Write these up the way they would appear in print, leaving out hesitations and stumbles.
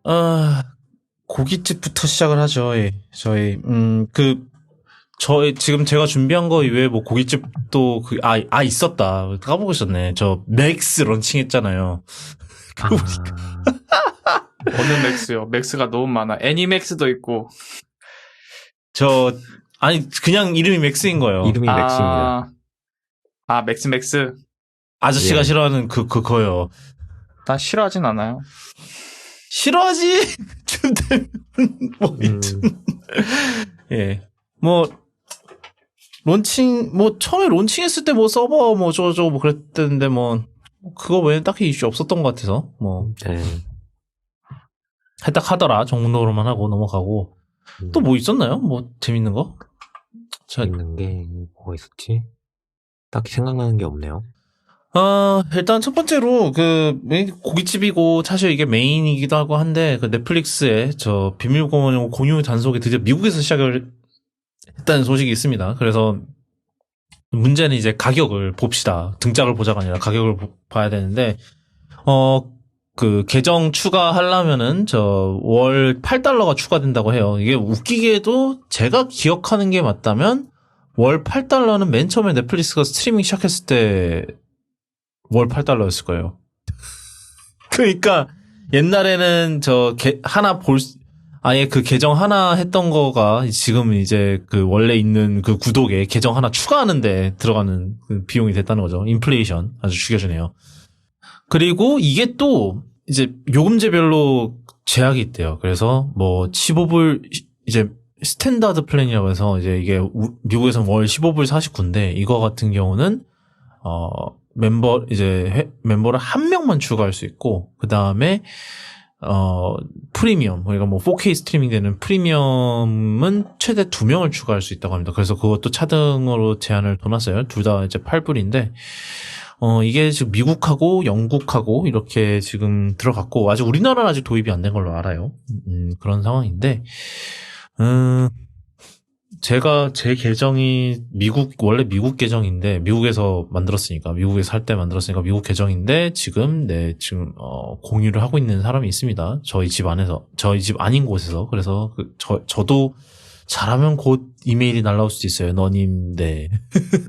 아, 고깃집부터 시작을 하죠. 예. 저희, 지금 제가 준비한 거 이외에 뭐 고깃집도 있었다. 까먹고 있었네. 저 맥스 런칭했잖아요. 아, 어느 맥스요? 맥스가 너무 많아. 애니맥스도 있고. 그냥 이름이 맥스인 거예요. 이름이 맥스입니다. 맥스. 아저씨가 예. 싫어하는 그거요. 나 싫어하진 않아요. 싫어하지? 좀 되면, 뭐, 예. 뭐, 처음에 론칭했을 때 뭐 서버 뭐 저거 뭐 그랬는데 뭐, 그거 외에는 딱히 이슈 없었던 것 같아서, 뭐, 네. 살짝 하더라 정도로만 하고 넘어가고. 또 뭐 있었나요? 뭐, 재밌는 거? 있는 게 뭐가 있었지? 딱히 생각나는 게 없네요. 일단 첫 번째로 고깃집이고 사실 이게 메인이기도 하고 한데 그 넷플릭스의 저 비밀공원 공유 단속이 드디어 미국에서 시작을 했다는 소식이 있습니다. 그래서 문제는 이제 가격을 봅시다. 등짝을 보자가 아니라 가격을 봐야 되는데 그 계정 추가하려면은 저 월 8달러가 추가된다고 해요. 이게 웃기게도 제가 기억하는 게 맞다면 월 8달러는 맨 처음에 넷플릭스가 스트리밍 시작했을 때 월 8달러였을 거예요. 그러니까 옛날에는 아예 그 계정 하나 했던 거가 지금은 이제 그 원래 있는 그 구독에 계정 하나 추가하는데 들어가는 그 비용이 됐다는 거죠. 인플레이션 아주 죽여주네요. 그리고 이게 또 이제 요금제별로 제약이 있대요. 그래서 뭐 15불 이제 스탠다드 플랜이라고 해서 이제 이게 미국에서는 월 15불 49인데 이거 같은 경우는 멤버를 한 명만 추가할 수 있고, 그 다음에, 프리미엄, 그러니까 뭐 4K 스트리밍 되는 프리미엄은 최대 2명을 추가할 수 있다고 합니다. 그래서 그것도 차등으로 제한을 둬놨어요. 둘 다 이제 8불인데, 이게 지금 미국하고 영국하고 이렇게 지금 들어갔고, 아직 우리나라는 아직 도입이 안 된 걸로 알아요. 그런 상황인데, 제 계정이 원래 미국 계정인데, 미국에서 살 때 만들었으니까 미국 계정인데, 지금 공유를 하고 있는 사람이 있습니다. 저희 집 아닌 곳에서. 그래서, 저도 잘하면 곧 이메일이 날라올 수도 있어요. 너님, 네.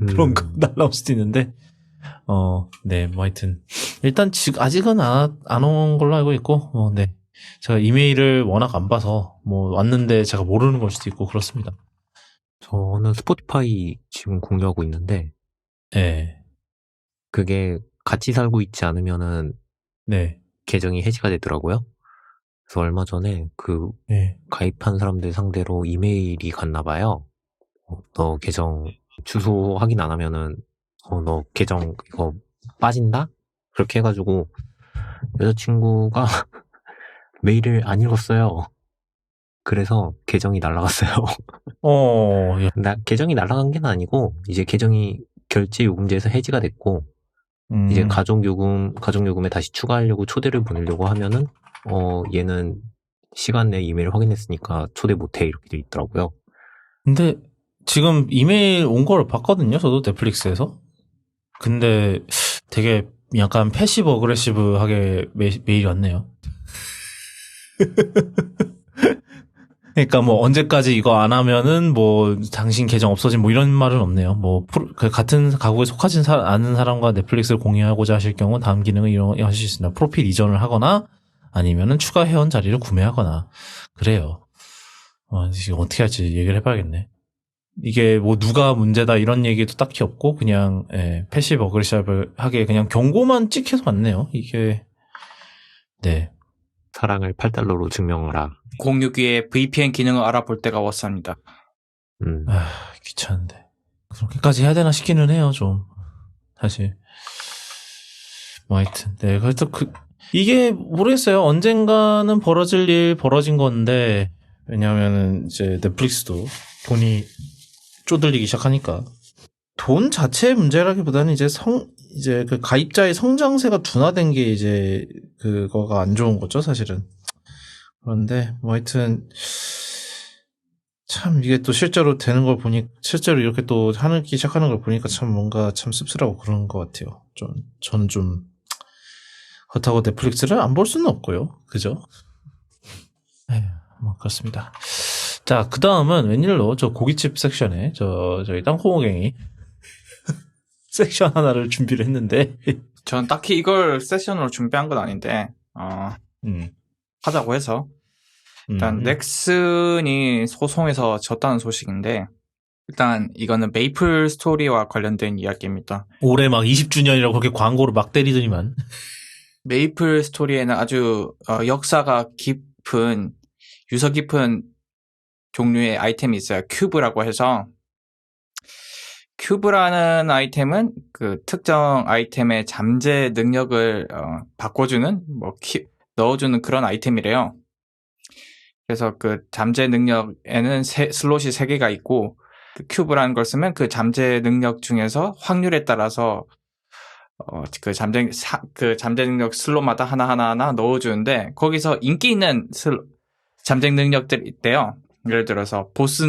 그런 거 날라올 수도 있는데, 네, 뭐 하여튼. 일단 아직은 안 온 걸로 알고 있고, 네. 제가 이메일을 워낙 안 봐서, 뭐, 왔는데 제가 모르는 걸 수도 있고, 그렇습니다. 저는 스포티파이 지금 공유하고 있는데, 네. 그게 같이 살고 있지 않으면은, 네. 계정이 해지가 되더라고요. 그래서 얼마 전에 네. 가입한 사람들 상대로 이메일이 갔나 봐요. 너 계정 주소 확인 안 하면은, 너 계정 이거 빠진다? 그렇게 해가지고, 여자친구가 메일을 안 읽었어요. 그래서 계정이 날라갔어요. 예. 계정이 날라간 게 아니고, 이제 계정이 결제 요금제에서 해지가 됐고, 이제 가족요금에 다시 추가하려고 초대를 보내려고 하면은, 얘는 시간 내에 이메일 확인했으니까 초대 못해, 이렇게 돼 있더라고요. 근데 지금 이메일 온 걸 봤거든요. 저도 넷플릭스에서. 근데 되게 약간 패시브 어그레시브하게 메일이 왔네요. 그러니까 뭐 언제까지 이거 안 하면은 뭐 당신 계정 없어진 뭐 이런 말은 없네요. 뭐 같은 가구에 속하지 않은 사람과 넷플릭스를 공유하고자 하실 경우 다음 기능을 이용하실 수 있습니다. 프로필 이전을 하거나 아니면은 추가 회원 자리를 구매하거나 그래요. 지금 어떻게 할지 얘기를 해봐야겠네. 이게 뭐 누가 문제다 이런 얘기도 딱히 없고 그냥 패시브 어그레시브하게 그냥 경고만 찍혀서 왔네요. 이게 네. 사랑을 8달러로 증명하라. 공유기에 VPN 기능을 알아볼 때가 왔습니다. 귀찮은데. 그렇게까지 해야 되나 싶기는 해요, 좀. 사실. 뭐 하여튼. 네, 그래서 이게 모르겠어요. 언젠가는 벌어진 건데, 왜냐면은 이제 넷플릭스도 돈이 쪼들리기 시작하니까. 돈 자체의 문제라기보다는 이제 그 가입자의 성장세가 둔화된 게 이제 그거가 안 좋은 거죠, 사실은. 그런데 뭐 하여튼 참 이게 또 실제로 되는 걸 보니 실제로 이렇게 또 하기 시작하는 걸 보니까 참 뭔가 참 씁쓸하고 그런 것 같아요. 저는 좀 그렇다고 넷플릭스를 안 볼 수는 없고요. 그죠? 에휴, 뭐 그렇습니다. 자, 그 다음은 웬일로 저 고깃집 섹션에 저희 땅콩호갱이 섹션 하나를 준비를 했는데, 전 딱히 이걸 세션으로 준비한 건 아닌데, 음, 하자고 해서. 일단 넥슨이 소송에서 졌다는 소식인데, 일단 이거는 메이플 스토리와 관련된 이야기입니다. 올해 막 20주년이라고 그렇게 광고를 막 때리더니만. 메이플 스토리에는 아주 역사가 깊은, 유서 깊은 종류의 아이템이 있어요. 큐브라고 해서, 큐브라는 아이템은 그 특정 아이템의 잠재 능력을 바꿔주는, 넣어주는 그런 아이템이래요. 그래서 그 잠재 능력에는 슬롯이 3개가 있고, 그 큐브라는 걸 쓰면 그 잠재 능력 중에서 확률에 따라서 그 잠재 능력 슬롯마다 하나 넣어주는데, 거기서 인기 있는 잠재 능력들이 있대요. 예를 들어서 보스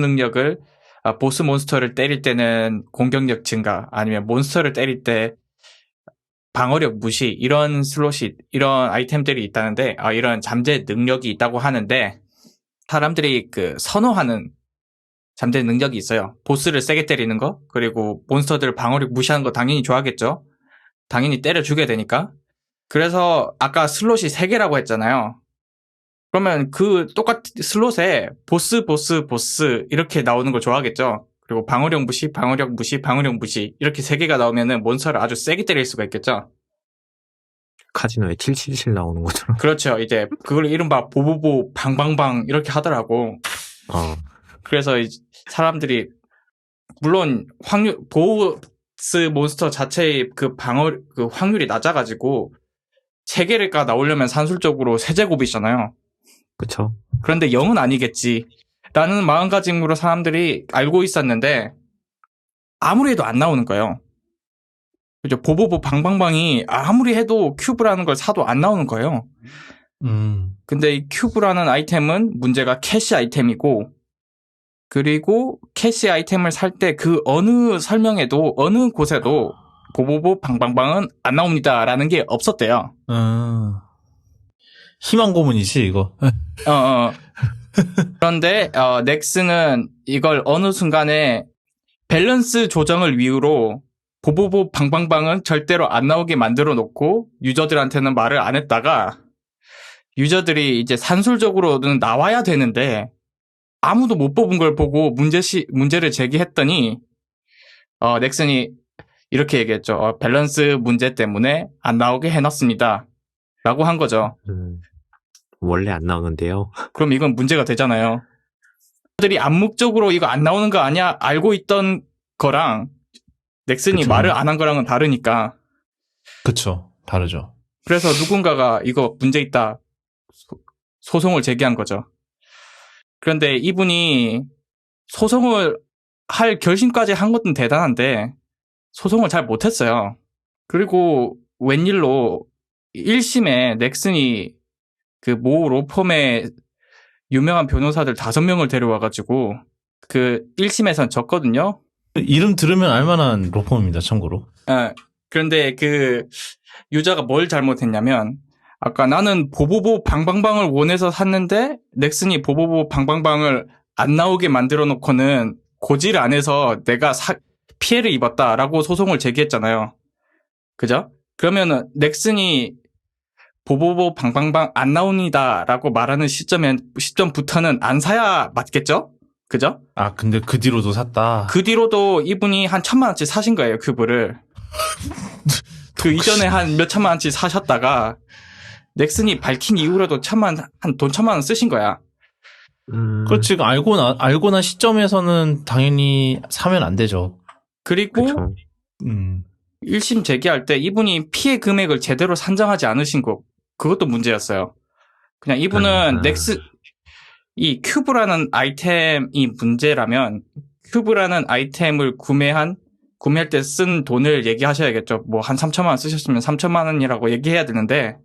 몬스터를 때릴 때는 공격력 증가, 아니면 몬스터를 때릴 때 방어력 무시, 이런 아이템들이 있다는데, 이런 잠재 능력이 있다고 하는데, 사람들이 그 선호하는 잠재 능력이 있어요. 보스를 세게 때리는 거, 그리고 몬스터들 방어력 무시하는 거 당연히 좋아하겠죠. 당연히 때려 죽여야 되니까. 그래서 아까 슬롯이 3개라고 했잖아요. 그러면 그 똑같은 슬롯에 보스 이렇게 나오는 걸 좋아하겠죠. 그리고 방어력 무시 이렇게 3개가 나오면은 몬스터를 아주 세게 때릴 수가 있겠죠. 카지노에 777 나오는 것처럼. 그렇죠. 이제 그걸 이른바 보보보 방방방 이렇게 하더라고. 그래서 사람들이 물론 보스 몬스터 자체의 그 확률이 낮아가지고 3개가 나오려면 산술적으로 세제곱이잖아요. 그쵸. 그런데 0은 아니겠지 라는 마음가짐으로 사람들이 알고 있었는데, 아무리 해도 안 나오는 거예요. 그죠? 보보보 방방방이 아무리 해도 큐브라는 걸 사도 안 나오는 거예요. 근데 이 큐브라는 아이템은 문제가 캐시 아이템이고, 그리고 캐시 아이템을 살 때 그 어느 설명에도 어느 곳에도 보보보 방방방은 안 나옵니다라는 게 없었대요. 희망 고문이지 이거. 그런데 넥슨은 이걸 어느 순간에 밸런스 조정을 이유로 보보보 방방방은 절대로 안 나오게 만들어 놓고 유저들한테는 말을 안 했다가, 유저들이 이제 산술적으로는 나와야 되는데 아무도 못 뽑은 걸 보고 문제를 제기했더니 넥슨이 이렇게 얘기했죠. 밸런스 문제 때문에 안 나오게 해놨습니다 라고 한 거죠. 원래 안 나오는데요. 그럼 이건 문제가 되잖아요. 유저들이 암묵적으로 이거 안 나오는 거 아니야 알고 있던 거랑 넥슨이 그쵸. 말을 안 한 거랑은 다르니까. 그쵸. 다르죠. 그래서 누군가가 이거 문제 있다 소송을 제기한 거죠. 그런데 이분이 소송을 할 결심까지 한 것은 대단한데 소송을 잘 못했어요. 그리고 웬일로 1심에 넥슨이 그 모 로펌의 유명한 변호사들 5명을 데려와가지고 그 1심에선 졌거든요. 이름 들으면 알만한 로펌입니다. 참고로. 그런데 그 유저가 뭘 잘못했냐면, 아까 나는 보보보 방방방을 원해서 샀는데 넥슨이 보보보 방방방을 안 나오게 만들어 놓고는 고지를 안 해서 내가 피해를 입었다라고 소송을 제기했잖아요. 그죠? 그러면은 넥슨이 보보보 방방방 안 나옵니다라고 말하는 시점부터는 안 사야 맞겠죠? 그죠? 근데 그 뒤로도 샀다. 그 뒤로도 이분이 한 1,000만 원치 사신 거예요, 큐브를. 그 이전에 한 몇 천만 원치 사셨다가 넥슨이 밝힌 이후로도 돈 1,000만 원 쓰신 거야. 그렇지. 알고나 시점에서는 당연히 사면 안 되죠. 그리고 그쵸. 1심 제기할 때 이분이 피해 금액을 제대로 산정하지 않으신 거, 그것도 문제였어요. 그냥 이분은 이 큐브라는 아이템이 문제라면 큐브라는 아이템을 구매할 때 쓴 돈을 얘기하셔야겠죠. 뭐 한 3,000만 원 쓰셨으면 3,000만 원이라고 얘기해야 되는데,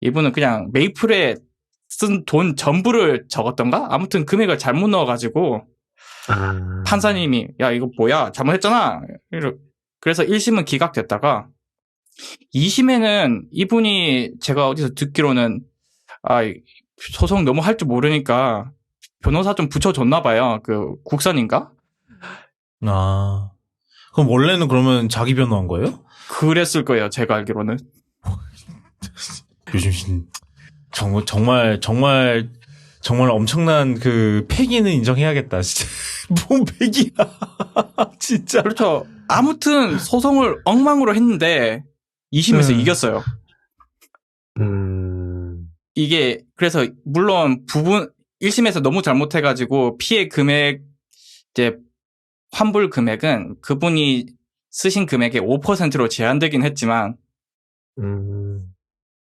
이분은 그냥 메이플에 쓴 돈 전부를 적었던가? 아무튼 금액을 잘못 넣어가지고 판사님이 야 이거 뭐야 잘못했잖아. 그래서 1심은 기각됐다가 2심에는 이분이 제가 어디서 듣기로는 소송 너무 할 줄 모르니까 변호사 좀 붙여줬나 봐요. 그 국선인가? 아. 그럼 원래는 그러면 자기 변호한 거예요? 그랬을 거예요. 제가 알기로는. 요즘 정말 엄청난 그 패기는 인정해야겠다. 진짜 뭔 패기야. 진짜. 그렇죠. 아무튼 소송을 엉망으로 했는데 2심에서 이겼어요. 이게 그래서 물론 1심에서 너무 잘못해가지고 피해 금액 이제 환불 금액은 그분이 쓰신 금액의 5%로 제한되긴 했지만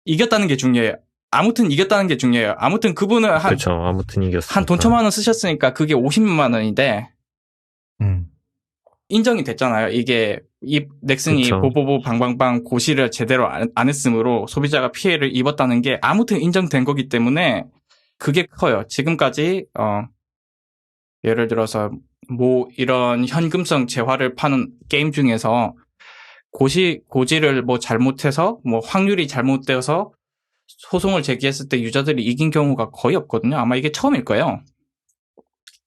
이겼다는 게 중요해요. 아무튼 이겼다는 게 중요해요. 아무튼 그분은 그렇죠. 아무튼 이겼으니까. 한 돈 1,000만 원 쓰셨으니까 그게 50만 원인데 인정이 됐잖아요. 이게 이 넥슨이 그쵸. 보보보 방방방 고시를 제대로 안 했으므로 소비자가 피해를 입었다는 게 아무튼 인정된 거기 때문에 그게 커요. 지금까지 예를 들어서 뭐 이런 현금성 재화를 파는 게임 중에서 고지를 뭐 잘못해서 뭐 확률이 잘못되어서 소송을 제기했을 때 유저들이 이긴 경우가 거의 없거든요. 아마 이게 처음일 거예요.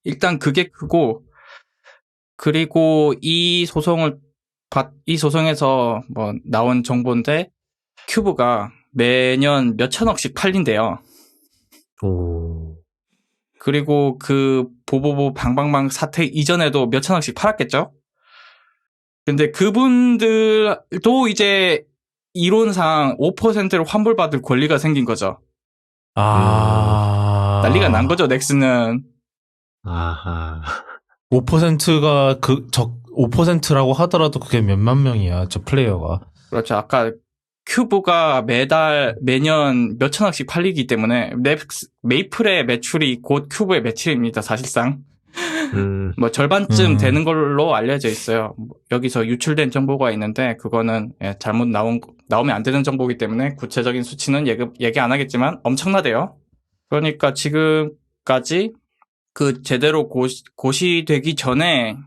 일단 그게 크고, 그리고 이 소송에서 뭐 나온 정보인데 큐브가 매년 몇천억씩 팔린대요. 오. 그리고 그 보보보 방방방 사태 이전에도 몇천억씩 팔았겠죠? 근데 그분들도 이제 이론상 5%를 환불받을 권리가 생긴 거죠. 난리가 난 거죠, 넥슨은. 아하. 5%가 5%라고 하더라도 그게 몇만 명이야, 저 플레이어가. 그렇죠. 아까 큐브가 매년 몇천억씩 팔리기 때문에 메이플의 매출이 곧 큐브의 매출입니다, 사실상. 뭐 절반쯤 되는 걸로 알려져 있어요. 여기서 유출된 정보가 있는데 그거는 잘못 나오면 안 되는 정보이기 때문에 구체적인 수치는 얘기 안 하겠지만 엄청나대요. 그러니까 지금까지 그 제대로 고시되기 전에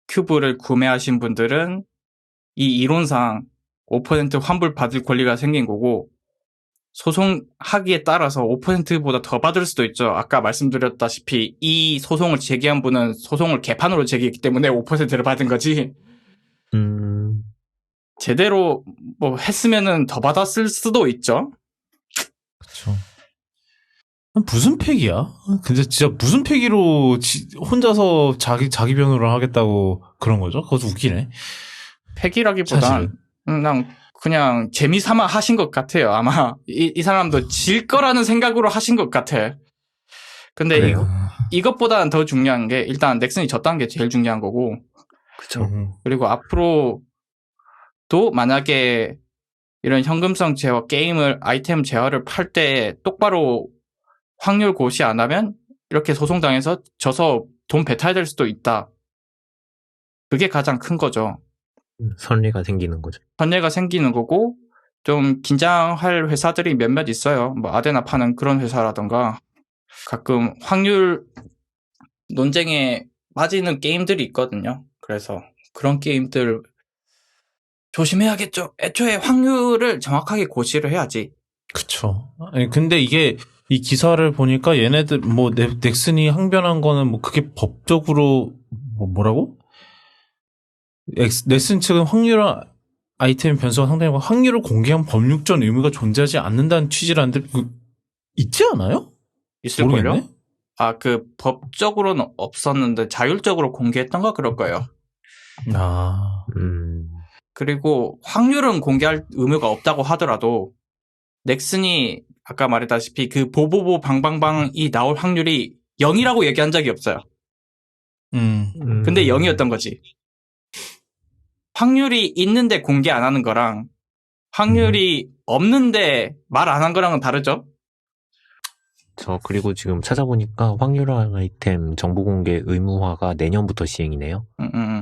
큐브를 구매하신 분들은 이 이론상 5% 환불 받을 권리가 생긴 거고 소송하기에 따라서 5%보다 더 받을 수도 있죠. 아까 말씀드렸다시피 이 소송을 제기한 분은 소송을 개판으로 제기했기 때문에 5%를 받은 거지. 제대로 뭐 했으면은 더 받았을 수도 있죠. 그렇죠. 무슨 패기야? 근데 진짜 무슨 패기로 혼자서 자기 변호를 하겠다고 그런 거죠? 그것도 웃기네. 패기라기보단 그냥 재미삼아 하신 것 같아요. 아마 이 사람도 질 거라는 생각으로 하신 것 같아. 근데 이것보다는 더 중요한 게 일단 넥슨이 졌다는 게 제일 중요한 거고. 그렇죠. 그리고 앞으로도 만약에 이런 현금성 제화 아이템 제화를 팔 때 똑바로 확률 고시 안 하면 이렇게 소송당해서 져서 돈 배타야 될 수도 있다. 그게 가장 큰 거죠. 선례가 생기는 거죠. 선례가 생기는 거고 좀 긴장할 회사들이 몇몇 있어요. 뭐 아데나 파는 그런 회사라던가 가끔 확률 논쟁에 빠지는 게임들이 있거든요. 그래서 그런 게임들 조심해야겠죠. 애초에 확률을 정확하게 고시를 해야지. 그쵸. 아니, 근데 이게 이 기사를 보니까 얘네들 뭐 넥슨이 항변한 거는 뭐 그게 법적으로 뭐라고? 넥슨 측은 확률 아이템 변수가 상당히 확률을 공개한 법률적 의무가 존재하지 않는다는 취지라는데 있지 않아요? 있을걸요? 모르겠네? 그 법적으로는 없었는데 자율적으로 공개했던가 그럴 거예요. 그리고 확률은 공개할 의무가 없다고 하더라도 넥슨이 아까 말했다시피 그 보보보 방방방이 나올 확률이 0이라고 얘기한 적이 없어요. 근데 0이었던 거지. 확률이 있는데 공개 안 하는 거랑 확률이 없는데 말 안 한 거랑은 다르죠? 그리고 지금 찾아보니까 확률 아이템 정보 공개 의무화가 내년부터 시행이네요.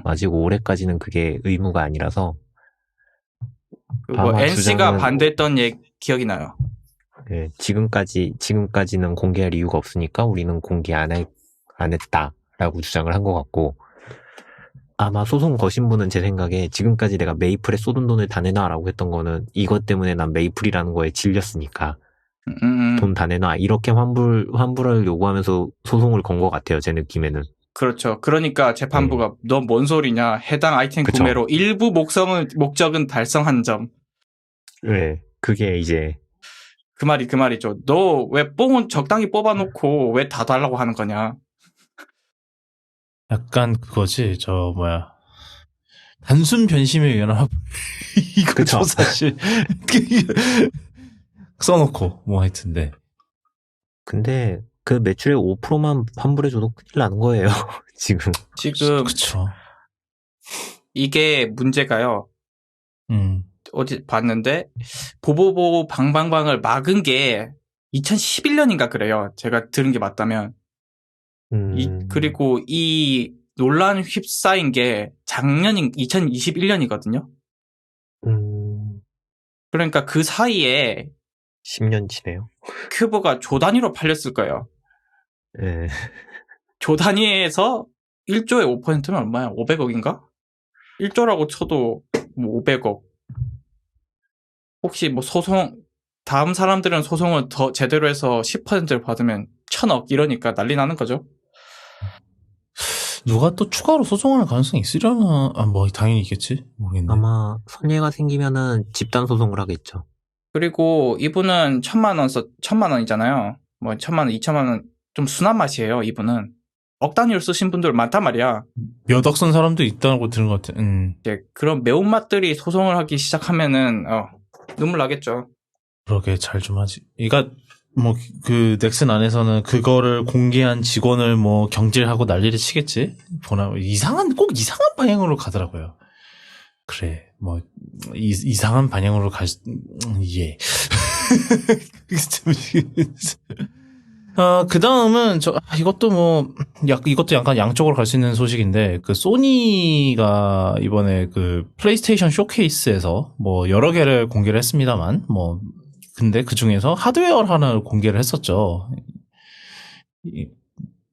아직 올해까지는 그게 의무가 아니라서. 뭐 NC가 반대했던 기억이 나요. 네, 지금까지는 공개할 이유가 없으니까 우리는 공개 안 했다라고 주장을 한 것 같고, 아마 소송 거신 분은 제 생각에 지금까지 내가 메이플에 쏟은 돈을 다 내놔라고 했던 거는 이것 때문에 난 메이플이라는 거에 질렸으니까 돈 다 내놔. 이렇게 환불을 요구하면서 소송을 건 것 같아요. 제 느낌에는. 그렇죠. 그러니까 재판부가 너 뭔 소리냐. 해당 아이템 그쵸. 구매로 일부 목적은 달성한 점. 네. 그게 이제 그 말이죠. 너 왜 뽕은 적당히 뽑아놓고 왜 다 달라고 하는 거냐. 약간 그거지. 단순 변심에 의한 합 이거죠 그쵸. 사실. 써놓고 뭐 하여튼데. 근데 그 매출의 5%만 환불해줘도 큰일 나는 거예요. 지금. 그쵸. 이게 문제가요. 음. 어디 봤는데 보보보 방방방을 막은 게 2011년인가 그래요. 제가 들은 게 맞다면. 그리고 이 논란 휩싸인 게 작년인 2021년이거든요. 그러니까 그 사이에 10년치네요. 큐브가 조 단위로 팔렸을 거예요. 네. 조 단위에서 1조의 5%면 얼마야? 500억인가? 1조라고 쳐도 뭐 500억. 혹시 뭐 다음 사람들은 소송을 더 제대로 해서 10%를 받으면 1000억 이러니까 난리 나는 거죠. 누가 또 추가로 소송할 가능성이 있으려나? 뭐 당연히 있겠지. 모르겠네. 아마 선례가 생기면은 집단 소송을 하겠죠. 그리고 이분은 1000만 원이잖아요. 뭐 1000만 원, 2천만 원 좀 순한 맛이에요. 이분은 억 단위로 쓰신 분들 많단 말이야. 몇 억 쓴 사람도 있다고 들은 것 같아. 이제 그런 매운맛들이 소송을 하기 시작하면은 눈물 나겠죠. 그러게 잘 좀 하지. 그러니까 뭐 그 넥슨 안에서는 그거를 공개한 직원을 뭐 경질하고 난리를 치겠지. 꼭 이상한 방향으로 가더라고요. 그래, 뭐 이상한 방향으로 예. 그 다음은 이것도 약간 양쪽으로 갈 수 있는 소식인데, 그 소니가 이번에 그 플레이스테이션 쇼케이스에서 뭐 여러 개를 공개를 했습니다만, 근데 그 중에서 하드웨어를 하나 공개를 했었죠.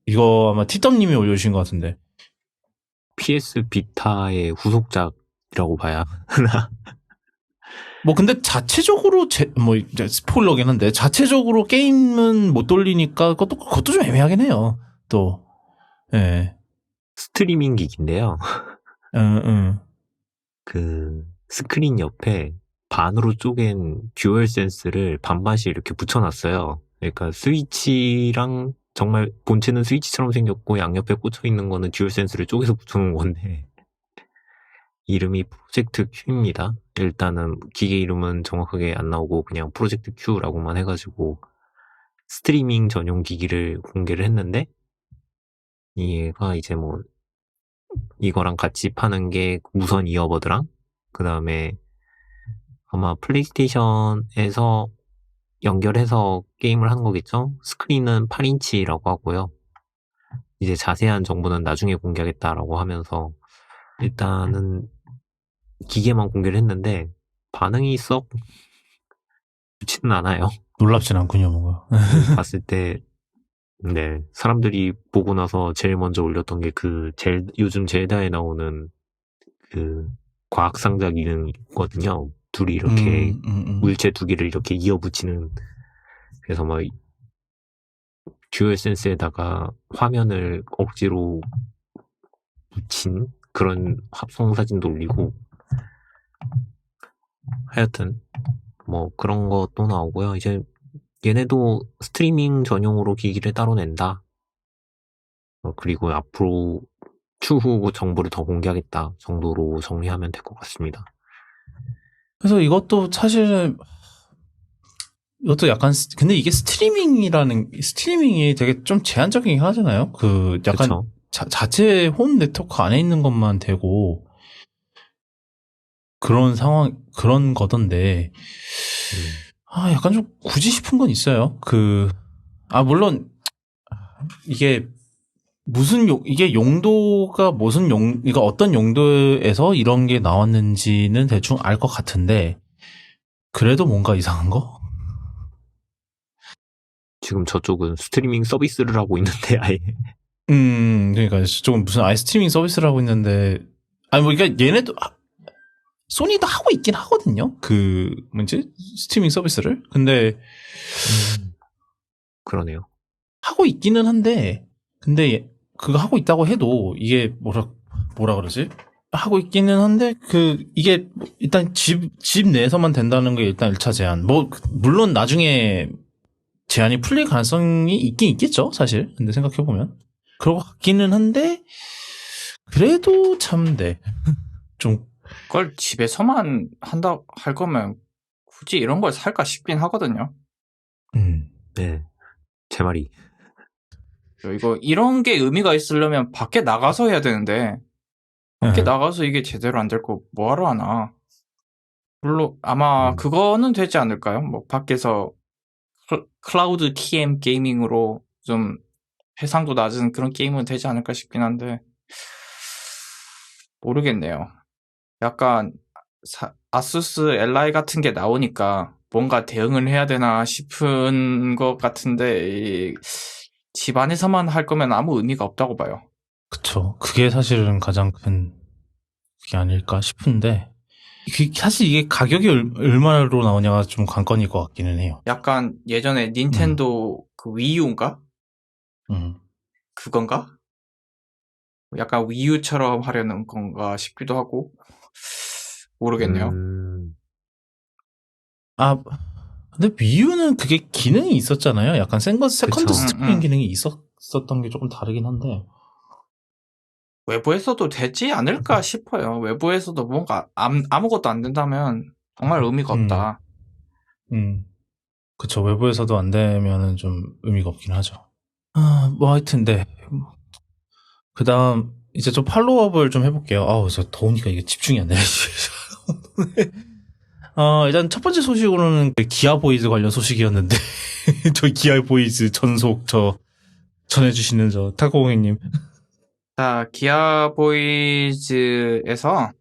이거 아마 티덤님이 올려주신 것 같은데. PS 비타의 후속작이라고 봐야 하나? 근데 자체적으로 이제 스포일러긴 한데, 자체적으로 게임은 못 돌리니까 그것도 좀 애매하긴 해요. 또, 예. 스트리밍 기기인데요. 그 스크린 옆에 반으로 쪼갠 듀얼 센스를 반반씩 이렇게 붙여놨어요. 그러니까 스위치랑 정말 본체는 스위치처럼 생겼고 양옆에 꽂혀 있는 거는 듀얼 센스를 쪼개서 붙여놓은 건데 이름이 프로젝트 Q입니다. 일단은 기계 이름은 정확하게 안 나오고 그냥 프로젝트 Q라고만 해가지고 스트리밍 전용 기기를 공개를 했는데 얘가 이제 뭐 이거랑 같이 파는 게 무선 이어버드랑 그 다음에 아마 플레이스테이션에서 연결해서 게임을 하는 거겠죠? 스크린은 8인치라고 하고요. 이제 자세한 정보는 나중에 공개하겠다라고 하면서 일단은 기계만 공개를 했는데 반응이 썩 좋지는 않아요. 놀랍진 않군요, 뭔가. 봤을 때 네, 사람들이 보고 나서 제일 먼저 올렸던 게 요즘 젤다에 나오는 그 과학상자 기능이거든요. 둘이 이렇게 물체 두 개를 이렇게 이어붙이는, 그래서 막 듀얼 센스에다가 화면을 억지로 붙인 그런 합성 사진도 올리고, 하여튼 뭐 그런 것도 나오고요. 이제 얘네도 스트리밍 전용으로 기기를 따로 낸다. 그리고 앞으로 추후 정보를 더 공개하겠다 정도로 정리하면 될 것 같습니다. 그래서 이것도 약간, 근데 이게 스트리밍이 되게 좀 제한적이긴 하잖아요. 그 약간 그쵸? 자체 홈 네트워크 안에 있는 것만 되고 그런 거던데. 약간 좀 굳이 싶은 건 있어요. 물론 이게 이게 용도가 이거 어떤 용도에서 이런 게 나왔는지는 대충 알 것 같은데, 그래도 뭔가 이상한 거? 지금 저쪽은 스트리밍 서비스를 하고 있는데 아예. 그러니까 조금 무슨 아예 스트리밍 서비스를 하고 있는데, 그러니까 얘네도 소니도 하고 있긴 하거든요. 스트리밍 서비스를. 근데 그러네요. 하고 있기는 한데, 근데 그거 하고 있다고 해도 이게 뭐라 그러지? 하고 있기는 한데 이게 일단 집 내에서만 된다는 게 일단 1차 제한. 물론 나중에 제한이 풀릴 가능성이 있긴 있겠죠, 사실. 근데 생각해보면. 그러고 같기는 한데, 그래도 참, 네. 좀. 그걸 집에서만 할 거면 굳이 이런 걸 살까 싶긴 하거든요. 네. 제 말이. 이런 게 의미가 있으려면 밖에 나가서 해야 되는데, 밖에 나가서 이게 제대로 안 될 거 뭐하러 하나. 물론, 아마 그거는 되지 않을까요? 뭐, 밖에서 클라우드 TM 게이밍으로 좀 해상도 낮은 그런 게임은 되지 않을까 싶긴 한데, 모르겠네요. 약간, 아수스 LI 같은 게 나오니까 뭔가 대응을 해야 되나 싶은 것 같은데, 집 안에서만 할 거면 아무 의미가 없다고 봐요. 그쵸. 그게 사실은 가장 큰, 그게 아닐까 싶은데, 사실 이게 가격이 얼마로 나오냐가 좀 관건일 것 같기는 해요. 약간 예전에 닌텐도 그 위유인가? 그건가? 약간 위유처럼 하려는 건가 싶기도 하고 모르겠네요. 근데 위유는 그게 기능이 있었잖아요. 약간 세컨드 스크린 기능이 있었던 게 조금 다르긴 한데. 외부에서도 되지 않을까 싶어요. 외부에서도 뭔가 아무것도 안 된다면 정말 의미가 없다. 그쵸. 외부에서도 안 되면은 좀 의미가 없긴 하죠. 하여튼, 네. 그 다음, 이제 좀 팔로우업을 좀 해볼게요. 저 더우니까 이게 집중이 안 되네. 일단 첫 번째 소식으로는 기아 보이즈 관련 소식이었는데, 저희 기아 보이즈 전속 전해주시는 타코공행님. 자, 기아 보이즈에서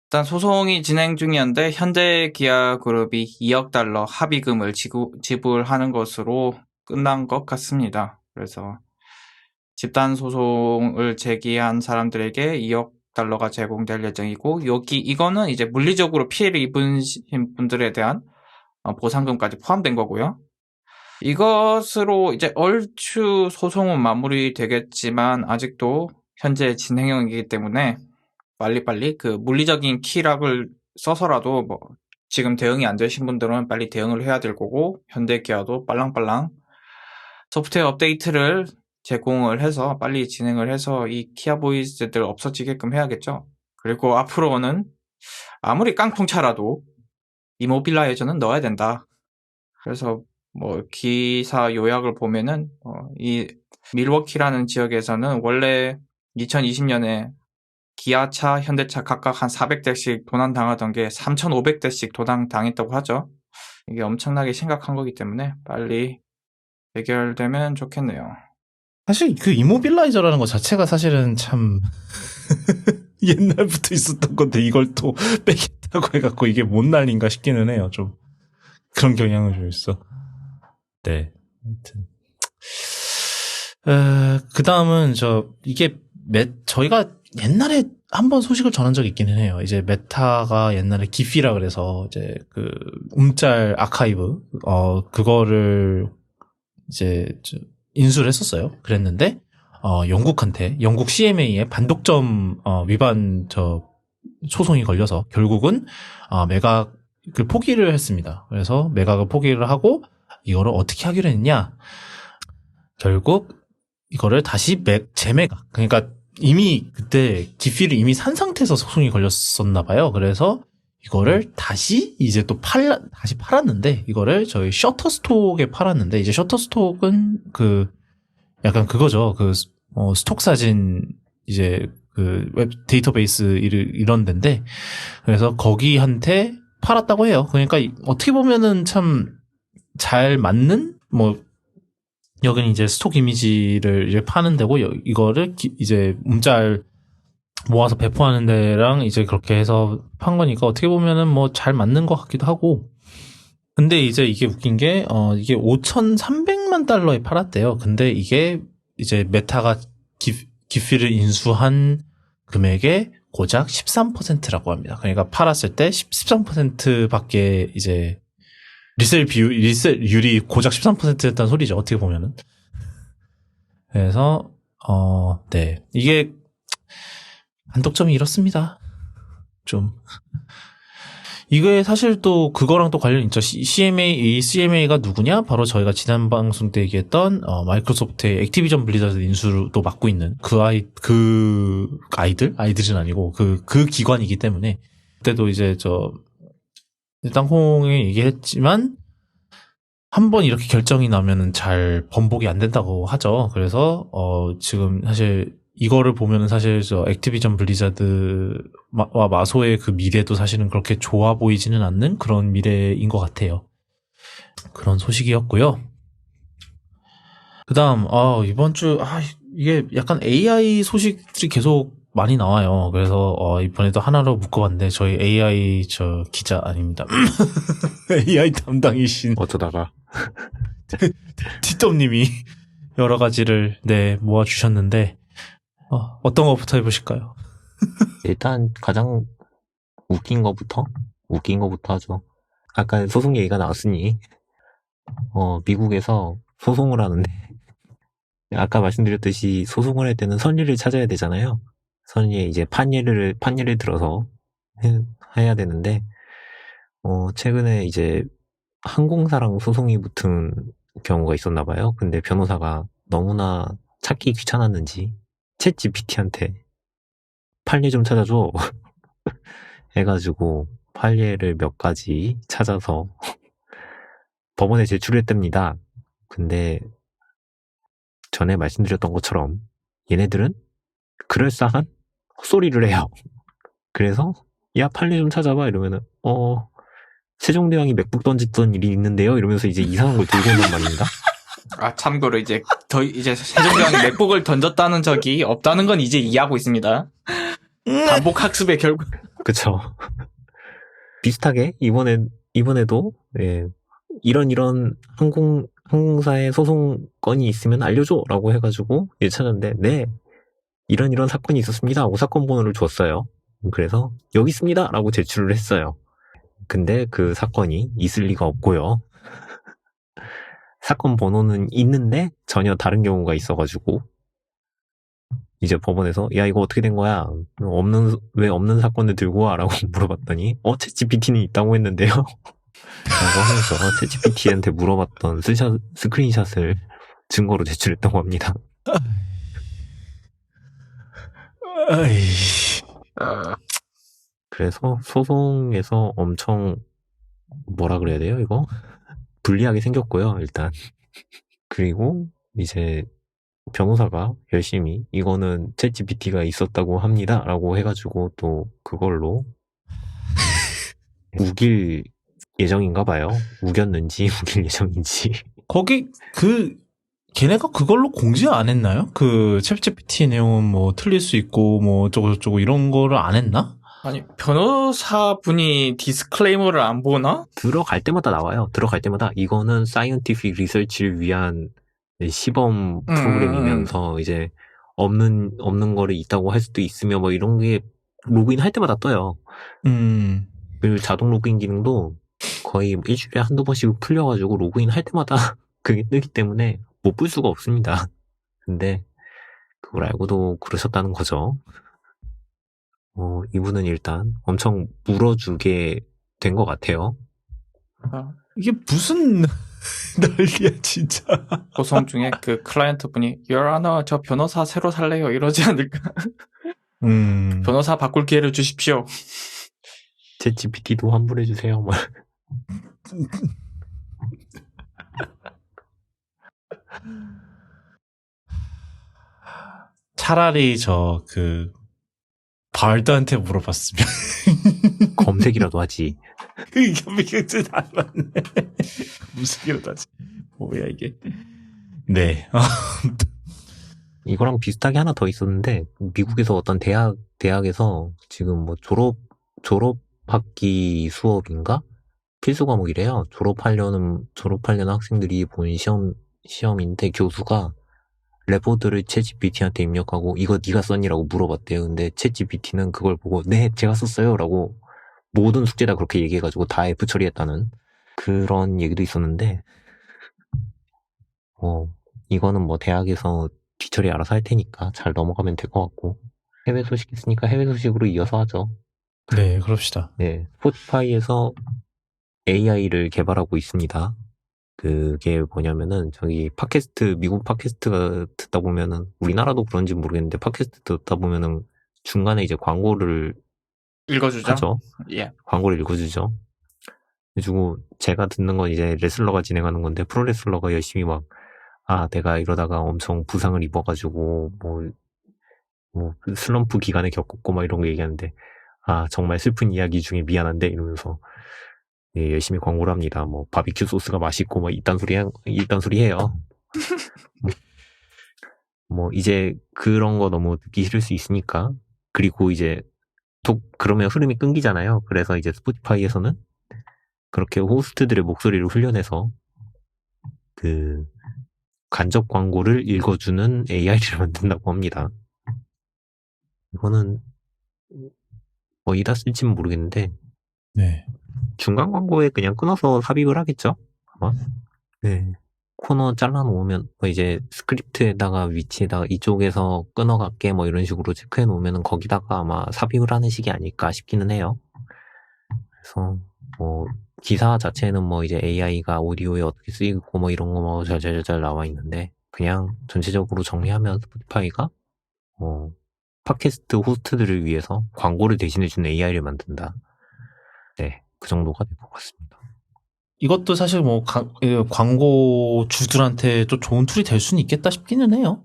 일단 소송이 진행 중이었는데 현대 기아 그룹이 2억 달러 합의금을 지불하는 것으로 끝난 것 같습니다. 그래서 집단 소송을 제기한 사람들에게 2억 달러가 제공될 예정이고 이거는 이제 물리적으로 피해를 입으신 분들에 대한 보상금까지 포함된 거고요. 이것으로 이제 얼추 소송은 마무리되겠지만 아직도 현재 진행형이기 때문에 빨리빨리 그 물리적인 키락을 써서라도 뭐 지금 대응이 안 되신 분들은 빨리 대응을 해야 될 거고 현대기아도 빨랑빨랑 소프트웨어 업데이트를 제공을 해서 빨리 진행을 해서 이 키아 보이즈들 없어지게끔 해야겠죠. 그리고 앞으로는 아무리 깡통차라도 이모빌라 예전은 넣어야 된다. 그래서 뭐 기사 요약을 보면은 이 밀워키라는 지역에서는 원래 2020년에 기아차, 현대차 각각 한 400대씩 도난당하던 게 3,500대씩 도난당했다고 하죠. 이게 엄청나게 심각한 거기 때문에 빨리 해결되면 좋겠네요. 사실 그 이모빌라이저라는 것 자체가 사실은 참 옛날부터 있었던 건데 이걸 또 빼겠다고 해갖고 이게 뭔 난리인가 싶기는 해요. 좀 그런 경향은 좀 있어. 네. 아무튼 그 다음은 저희가 옛날에 한번 소식을 전한 적이 있기는 해요. 이제 메타가 옛날에 기피라 그래서 이제 그 움짤 아카이브 그거를 이제 인수를 했었어요. 그랬는데 영국 CMA의 반독점 위반 소송이 걸려서 결국은 매각을 포기를 했습니다. 그래서 매각을 포기를 하고 이거를 어떻게 하기로 했냐? 결국 이거를 다시 재매각. 그러니까 이미 그때 기피를 이미 산 상태에서 소송이 걸렸었나 봐요. 그래서 이거를 다시 이제 또 다시 팔았는데 이거를 저희 셔터스톡에 팔았는데 이제 셔터스톡은 약간 그거죠. 스톡 사진 이제 웹 데이터베이스 이런 데인데 그래서 거기한테 팔았다고 해요. 그러니까 어떻게 보면은 참 잘 맞는 여기는 이제 스톡 이미지를 이제 파는 데고 이거를 이제 움짤 모아서 배포하는 데랑 이제 그렇게 해서 판 거니까 어떻게 보면은 잘 맞는 것 같기도 하고. 근데 이제 이게 웃긴 게 이게 5,300만 달러에 팔았대요. 근데 이게 이제 메타가 기피를 인수한 금액의 고작 13%라고 합니다. 그러니까 팔았을 때 13%밖에 이제 리셀률이 고작 13%였다는 소리죠. 어떻게 보면은. 그래서 네. 이게 한독점이 이렇습니다. 좀. 이게 사실 또 그거랑 또 관련이 있죠. 이 CMA가 누구냐? 바로 저희가 지난 방송 때 얘기했던 마이크로소프트의 액티비전 블리자드 인수도 맡고 있는 아이들은 아니고 그 기관이기 때문에 그때도 이제 땅콩이 얘기했지만 한번 이렇게 결정이 나면은 잘 번복이 안 된다고 하죠. 그래서 지금 사실 이거를 보면은 사실 액티비전 블리자드와 마소의 그 미래도 사실은 그렇게 좋아 보이지는 않는 그런 미래인 것 같아요. 그런 소식이었고요. 그다음 이번 주 이게 약간 AI 소식들이 계속 많이 나와요. 그래서 이번에도 하나로 묶어봤는데 저희 AI 기자 아닙니다. AI 담당이신 어쩌다가 티점님이 여러 가지를 모아주셨는데 어떤 것부터 해보실까요? 일단 가장 웃긴 거부터 하죠. 아까 소송 얘기가 나왔으니 미국에서 소송을 하는데 아까 말씀드렸듯이 소송을 할 때는 선의를 찾아야 되잖아요. 선의에 이제 판례를 들어서 해야 되는데 최근에 이제 항공사랑 소송이 붙은 경우가 있었나 봐요. 근데 변호사가 너무나 찾기 귀찮았는지 챗GPT한테 판례 좀 찾아줘 해가지고 판례를 몇 가지 찾아서 법원에 제출했답니다. 근데 전에 말씀드렸던 것처럼 얘네들은 그럴싸한 헛소리를 해요. 그래서 야 판례 좀 찾아봐 이러면은 세종대왕이 맥북 던졌던 일이 있는데요 이러면서 이제 이상한 걸 들고 온단 말입니다. 참고로 이제 세종대왕이 맥북을 던졌다는 적이 없다는 건 이제 이해하고 있습니다. 반복 학습의 결과. 그쵸. 비슷하게 이번에도 이런 항공사의 소송 건이 있으면 알려줘라고 해가지고 찾았는데 네 이런 사건이 있었습니다 하고 사건 번호를 줬어요. 그래서 여기 있습니다 라고 제출을 했어요. 근데 그 사건이 있을 리가 없고요. 사건 번호는 있는데 전혀 다른 경우가 있어가지고 이제 법원에서 야 이거 어떻게 된 거야? 왜 없는 사건을 들고 와라고 물어봤더니 챗GPT는 있다고 했는데요. 라고 하면서 챗GPT한테 물어봤던 스크린샷을 증거로 제출했다고 합니다. 그래서 소송에서 엄청 뭐라 그래야 돼요 이거? 불리하게 생겼고요 일단. 그리고 이제 변호사가 열심히 이거는 챗GPT가 있었다고 합니다 라고 해가지고 또 그걸로 우길 예정인가 봐요. 우겼는지 우길 예정인지. 거기 걔네가 그걸로 공지 안 했나요? 그 챗GPT 내용은 뭐 틀릴 수 있고 뭐 어쩌고 이런 거를 안 했나? 아니 변호사분이 디스클레이머를 안 보나? 들어갈 때마다 나와요. 들어갈 때마다 이거는 사이언티픽 리서치를 위한 시범 프로그램이면서 이제 없는 거를 있다고 할 수도 있으며 뭐 이런 게 로그인 할 때마다 떠요. 그리고 자동 로그인 기능도 거의 일주일에 한두 번씩 풀려가지고 로그인 할 때마다 그게 뜨기 때문에 못 볼 수가 없습니다. 근데 그걸 알고도 그러셨다는 거죠. 이분은 일단 엄청 물어주게 된 것 같아요. 이게 무슨 난리야 진짜. 소송 중에 그 클라이언트 분이 Your Honor, 저 변호사 새로 살래요 이러지 않을까? 변호사 바꿀 기회를 주십시오. 챗GPT도 환불해주세요. 차라리 바울드한테 물어봤으면 검색이라도 하지. 이게 안 맞네. 무슨 이라도 하지. 뭐야 이게. 네. 이거랑 비슷하게 하나 더 있었는데 미국에서 어떤 대학에서 지금 뭐 졸업학기 수업인가 필수 과목이래요. 졸업하려는 학생들이 본 시험인데 교수가 레포드를 챗GPT한테 입력하고 이거 네가 썼니라고 물어봤대요. 근데 챗GPT는 그걸 보고 네 제가 썼어요라고 모든 숙제 다 그렇게 얘기해가지고 다 F 처리했다는 그런 얘기도 있었는데 이거는 뭐 대학에서 뒤처리 알아서 할 테니까 잘 넘어가면 될 것 같고 해외 소식 있으니까 해외 소식으로 이어서 하죠. 네, 그럽시다. 네, 스포티파이에서 AI를 개발하고 있습니다. 그게 뭐냐면은 저기 팟캐스트 미국 팟캐스트 듣다 보면은 우리나라도 그런지 모르겠는데 팟캐스트 듣다 보면은 중간에 이제 광고를 읽어주죠. 하죠. 예. 광고를 읽어주죠. 그리고 제가 듣는 건 이제 레슬러가 진행하는 건데 프로레슬러가 열심히 막 내가 이러다가 엄청 부상을 입어가지고 그 슬럼프 기간에 겪었고 막 이런 거 얘기하는데 정말 슬픈 이야기 중에 미안한데 이러면서 예, 열심히 광고를 합니다. 뭐 바비큐 소스가 맛있고 뭐 이딴 소리 해요. 뭐 이제 그런 거 너무 듣기 싫을 수 있으니까 그리고 이제 그러면 흐름이 끊기잖아요. 그래서 이제 스포티파이에서는 그렇게 호스트들의 목소리를 훈련해서 그 간접 광고를 읽어주는 AI를 만든다고 합니다. 이거는 어디다 쓸지는 모르겠는데 네. 중간 광고에 그냥 끊어서 삽입을 하겠죠? 아마. 네. 코너 잘라놓으면 뭐 이제 스크립트에다가 위치에다가 이쪽에서 끊어갈게 뭐 이런 식으로 체크해 놓으면 거기다가 아마 삽입을 하는 식이 아닐까 싶기는 해요. 그래서 뭐 기사 자체는 뭐 이제 AI가 오디오에 어떻게 쓰이고 뭐 이런 거 뭐 잘 나와 있는데 그냥 전체적으로 정리하면 스포티파이가 팟캐스트 호스트들을 위해서 광고를 대신해주는 AI를 만든다. 네, 그 정도가 될 것 같습니다. 이것도 사실 뭐 광고 주들한테 좀 좋은 툴이 될 수는 있겠다 싶기는 해요.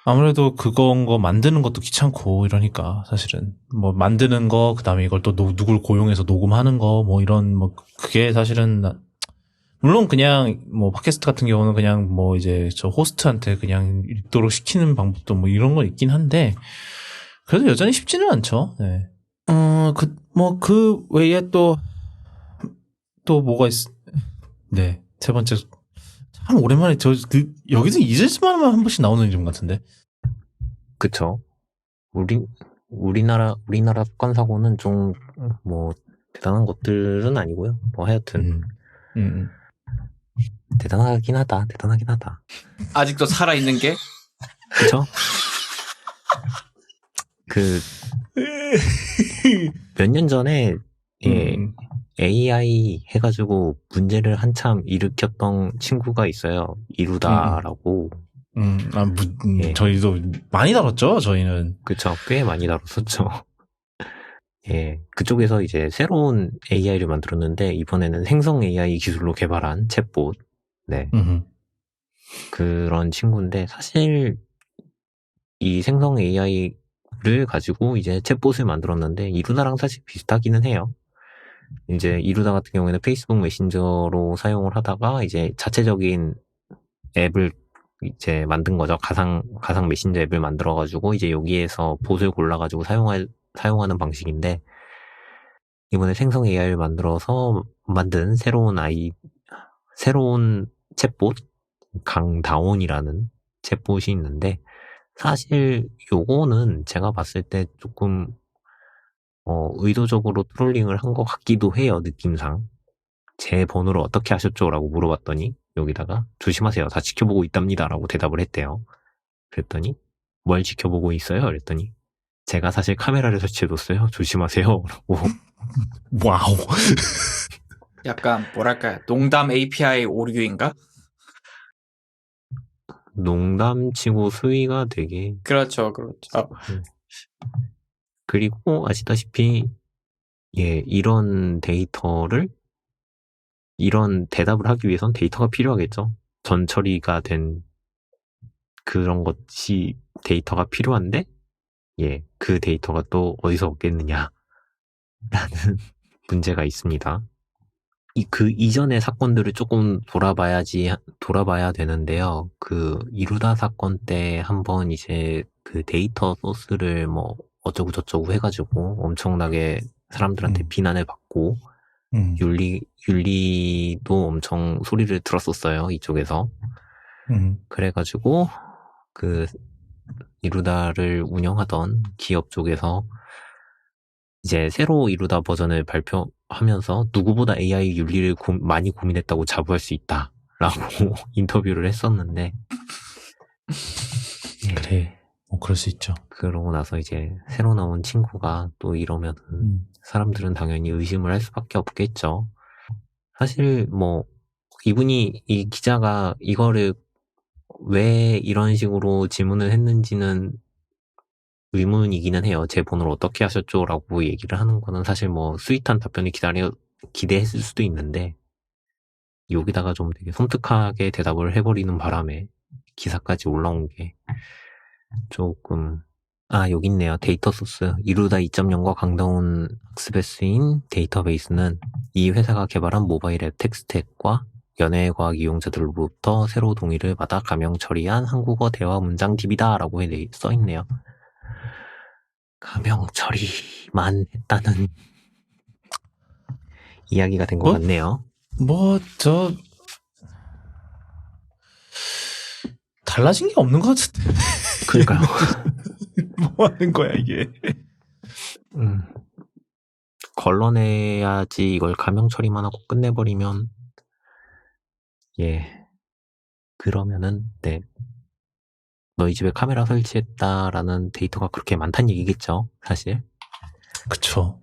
아무래도 그건 거 만드는 것도 귀찮고 이러니까 사실은 뭐 만드는 거 그다음에 이걸 또 누굴 고용해서 녹음하는 거 뭐 이런 뭐 그게 사실은 물론 그냥 뭐 팟캐스트 같은 경우는 그냥 뭐 이제 저 호스트한테 그냥 읽도록 시키는 방법도 뭐 이런 거 있긴 한데 그래도 여전히 쉽지는 않죠. 네. 그 외에 또 뭐가 네. 세 번째 참 오랜만에 여기서 잊을만한 한 번씩 나오는 이름 같은데. 그쵸. 우리나라 사건 사고는 좀 뭐 대단한 것들은 아니고요. 뭐 하여튼 대단하긴 하다. 아직도 살아있는 게? 그쵸? 몇 년 전에 AI 해가지고 문제를 한참 일으켰던 친구가 있어요. 이루다라고. 예. 저희도 많이 다뤘죠, 저희는. 그쵸. 꽤 많이 다뤘었죠. 예. 그쪽에서 이제 새로운 AI를 만들었는데, 이번에는 생성 AI 기술로 개발한 챗봇. 네. 그런 친구인데, 사실, 이 생성 AI를 가지고 이제 챗봇을 만들었는데, 이루다랑 사실 비슷하기는 해요. 이제 이루다 같은 경우에는 페이스북 메신저로 사용을 하다가 이제 자체적인 앱을 이제 만든 거죠. 가상 메신저 앱을 만들어가지고 이제 여기에서 봇을 골라가지고 사용하는 방식인데 이번에 생성 AI를 만들어서 만든 새로운 챗봇 강다온이라는 챗봇이 있는데 사실 요거는 제가 봤을 때 조금 의도적으로 트롤링을 한 것 같기도 해요, 느낌상. 제 번호를 어떻게 하셨죠? 라고 물어봤더니, 여기다가, 조심하세요. 다 지켜보고 있답니다. 라고 대답을 했대요. 그랬더니, 뭘 지켜보고 있어요? 그랬더니, 제가 사실 카메라를 설치해뒀어요. 조심하세요. 라고. 와우. 약간, 뭐랄까요. 농담 API 오류인가? 농담치고 수위가 되게. 그렇죠. 그리고 아시다시피 이런 대답을 하기 위해선 데이터가 필요하겠죠. 전처리가 된 그런 것이 데이터가 필요한데 그 데이터가 또 어디서 얻겠느냐라는 문제가 있습니다. 그 이전의 사건들을 조금 돌아봐야 되는데요. 그 이루다 사건 때 한번 이제 그 데이터 소스를 뭐 어쩌고 저쩌고 해가지고 엄청나게 사람들한테 비난을 받고 윤리도 엄청 소리를 들었었어요. 이쪽에서. 그래가지고 그 이루다를 운영하던 기업 쪽에서 이제 새로 이루다 버전을 발표하면서 누구보다 AI 윤리를 많이 고민했다고 자부할 수 있다라고 인터뷰를 했었는데 예, 그래. 그럴 수 있죠. 그러고 나서 이제 새로 나온 친구가 또 이러면은 사람들은 당연히 의심을 할 수밖에 없겠죠. 사실 뭐 이분이 이 기자가 이거를 왜 이런 식으로 질문을 했는지는 의문이기는 해요. 제 번호를 어떻게 하셨죠? 라고 얘기를 하는 거는 사실 뭐 스윗한 답변을 기대했을 수도 있는데 여기다가 좀 되게 섬뜩하게 대답을 해버리는 바람에 기사까지 올라온 게 조금 여기 있네요. 데이터 소스 이루다 2.0과 강다운 학습에 쓰인 데이터베이스는 이 회사가 개발한 모바일 앱 텍스트앱과 연예과학 이용자들로부터 새로 동의를 받아 가명 처리한 한국어 대화 문장 DB다 라고 써있네요. 가명 처리만 했다는 이야기가 된 것 같네요. 달라진 게 없는 것 같은데. 그러니까요. 뭐 하는 거야, 이게. 걸러내야지 이걸 가명 처리만 하고 끝내버리면, 그러면은, 너희 집에 카메라 설치했다라는 데이터가 그렇게 많다는 얘기겠죠, 사실. 그쵸.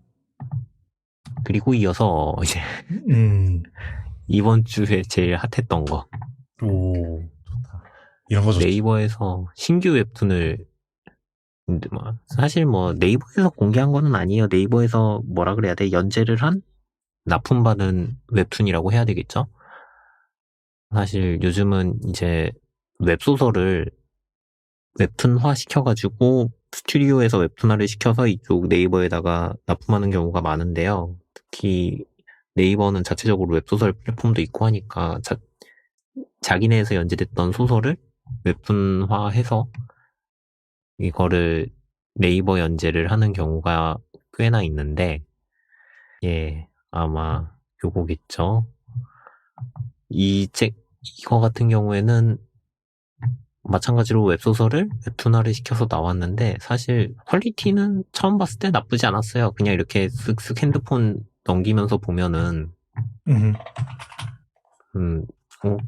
그리고 이어서, 이제, 이번 주에 제일 핫했던 거. 오, 좋다. 이런 거 좋죠. 네이버에서 신규 웹툰을, 사실 네이버에서 공개한 거는 아니에요. 네이버에서 뭐라 그래야 돼? 연재를 한? 납품받은 웹툰이라고 해야 되겠죠? 사실 요즘은 이제 웹소설을 웹툰화 시켜가지고 스튜디오에서 웹툰화를 시켜서 이쪽 네이버에다가 납품하는 경우가 많은데요. 특히 네이버는 자체적으로 웹소설 플랫폼도 있고 하니까 자기네에서 연재됐던 소설을 웹툰화해서 이거를 네이버 연재를 하는 경우가 꽤나 있는데 아마 요거겠죠. 이거 같은 경우에는 마찬가지로 웹소설을 웹툰화를 시켜서 나왔는데 사실 퀄리티는 처음 봤을 때 나쁘지 않았어요. 그냥 이렇게 쓱쓱 핸드폰 넘기면서 보면은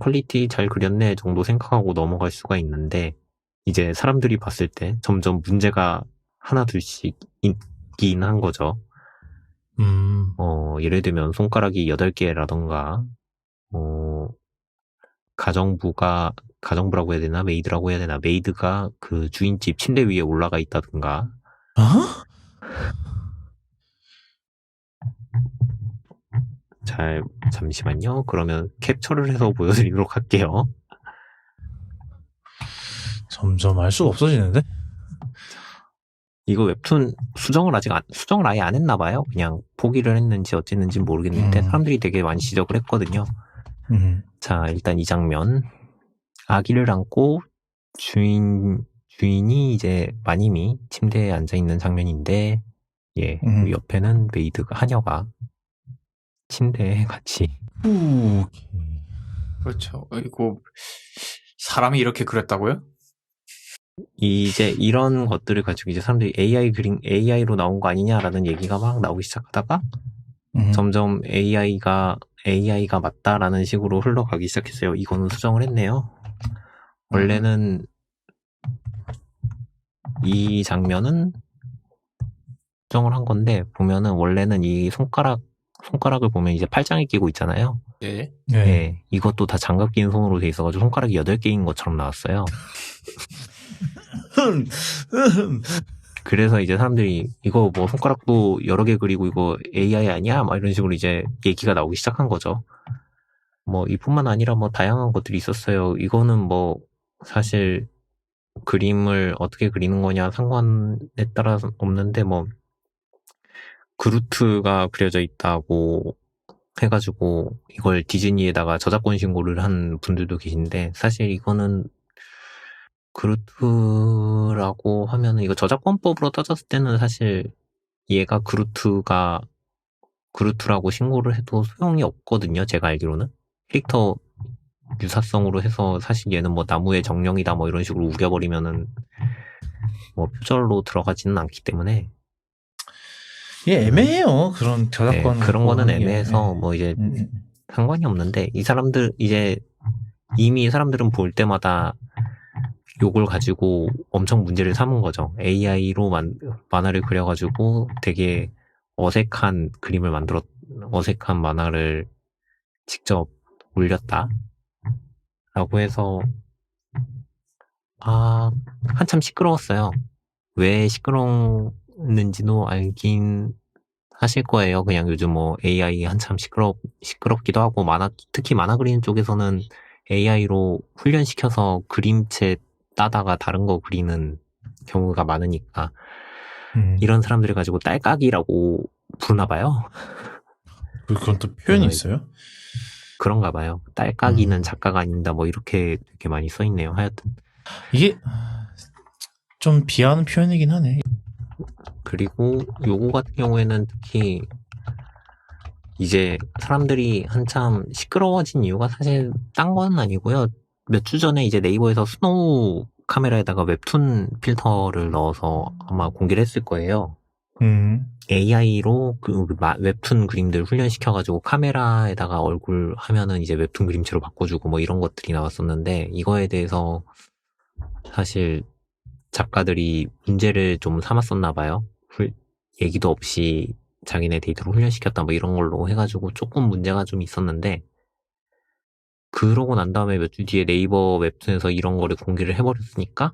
퀄리티 잘 그렸네 정도 생각하고 넘어갈 수가 있는데 이제 사람들이 봤을 때 점점 문제가 하나 둘씩 있긴 한 거죠. 예를 들면 손가락이 8개라던가 가정부라고 해야 되나 메이드라고 해야 되나 메이드가 그 주인집 침대 위에 올라가 있다든가 잠시만요. 그러면 캡처를 해서 보여드리도록 할게요. 점점 알 수가 없어지는데? 이거 웹툰 수정을 아예 안 했나 봐요. 그냥 포기를 했는지 어쨌는지 모르겠는데 사람들이 되게 많이 지적을 했거든요. 자, 일단 이 장면. 아기를 안고 주인이 이제 마님이 침대에 앉아 있는 장면인데 그 옆에는 메이드가 하녀가 침대에 같이. 그렇죠. 이거 사람이 이렇게 그렸다고요? 이제 이런 것들을 가지고 이제 사람들이 AI로 나온 거 아니냐라는 얘기가 막 나오기 시작하다가 점점 AI가 맞다라는 식으로 흘러가기 시작했어요. 이거는 수정을 했네요. 원래는 이 장면은 수정을 한 건데 보면은 원래는 이 손가락을 보면 이제 팔짱에 끼고 있잖아요. 네. 이것도 다 장갑 낀 손으로 돼 있어가지고 손가락이 8개인 것처럼 나왔어요. 그래서 이제 사람들이 이거 손가락도 여러 개 그리고 이거 AI 아니야? 막 이런 식으로 이제 얘기가 나오기 시작한 거죠. 이뿐만 아니라 다양한 것들이 있었어요. 이거는 사실 그림을 어떻게 그리는 거냐 상관에 따라서 없는데 그루트가 그려져 있다고 해가지고 이걸 디즈니에다가 저작권 신고를 한 분들도 계신데 사실 이거는 그루트라고 하면은 이거 저작권법으로 따졌을 때는 사실 얘가 그루트라고 신고를 해도 소용이 없거든요. 제가 알기로는 유사성으로 해서 사실 얘는 뭐 나무의 정령이다 뭐 이런 식으로 우겨버리면은 뭐 표절로 들어가지는 않기 때문에 예, 애매해요. 그런 저작권 그런 갖고 거는 하는 게. 애매해서 예. 뭐 이제 상관이 없는데 이 사람들 이제 이미 사람들은 볼 때마다 요걸 가지고 엄청 문제를 삼은 거죠. AI로 만화를 그려가지고 되게 어색한 그림을 어색한 만화를 직접 올렸다. 라고 해서, 한참 시끄러웠어요. 왜 시끄러웠는지도 알긴 하실 거예요. 그냥 요즘 뭐 AI 한참 시끄럽기도 하고, 특히 만화 그리는 쪽에서는 AI로 훈련시켜서 그림체 따다가 다른 거 그리는 경우가 많으니까, 이런 사람들을 가지고 딸깍이라고 부르나 봐요. 그건 또 표현이 있어요? 그런가 봐요. 딸깍이는 작가가 아닌다 뭐 이렇게 되게 많이 써있네요. 하여튼 이게 좀 비하하는 표현이긴 하네. 그리고 요거 같은 경우에는 특히 이제 사람들이 한참 시끄러워진 이유가 사실 딴 건 아니고요. 몇 주 전에 이제 네이버에서 스노우 카메라에다가 웹툰 필터를 넣어서 아마 공개를 했을 거예요. AI로 웹툰 그림들 훈련시켜가지고 카메라에다가 얼굴 하면은 이제 웹툰 그림체로 바꿔주고 뭐 이런 것들이 나왔었는데 이거에 대해서 사실 작가들이 문제를 좀 삼았었나 봐요. 얘기도 없이 자기네 데이터로 훈련시켰다 뭐 이런 걸로 해가지고 조금 문제가 좀 있었는데 그러고 난 다음에 몇 주 뒤에 네이버 웹툰에서 이런 거를 공개를 해버렸으니까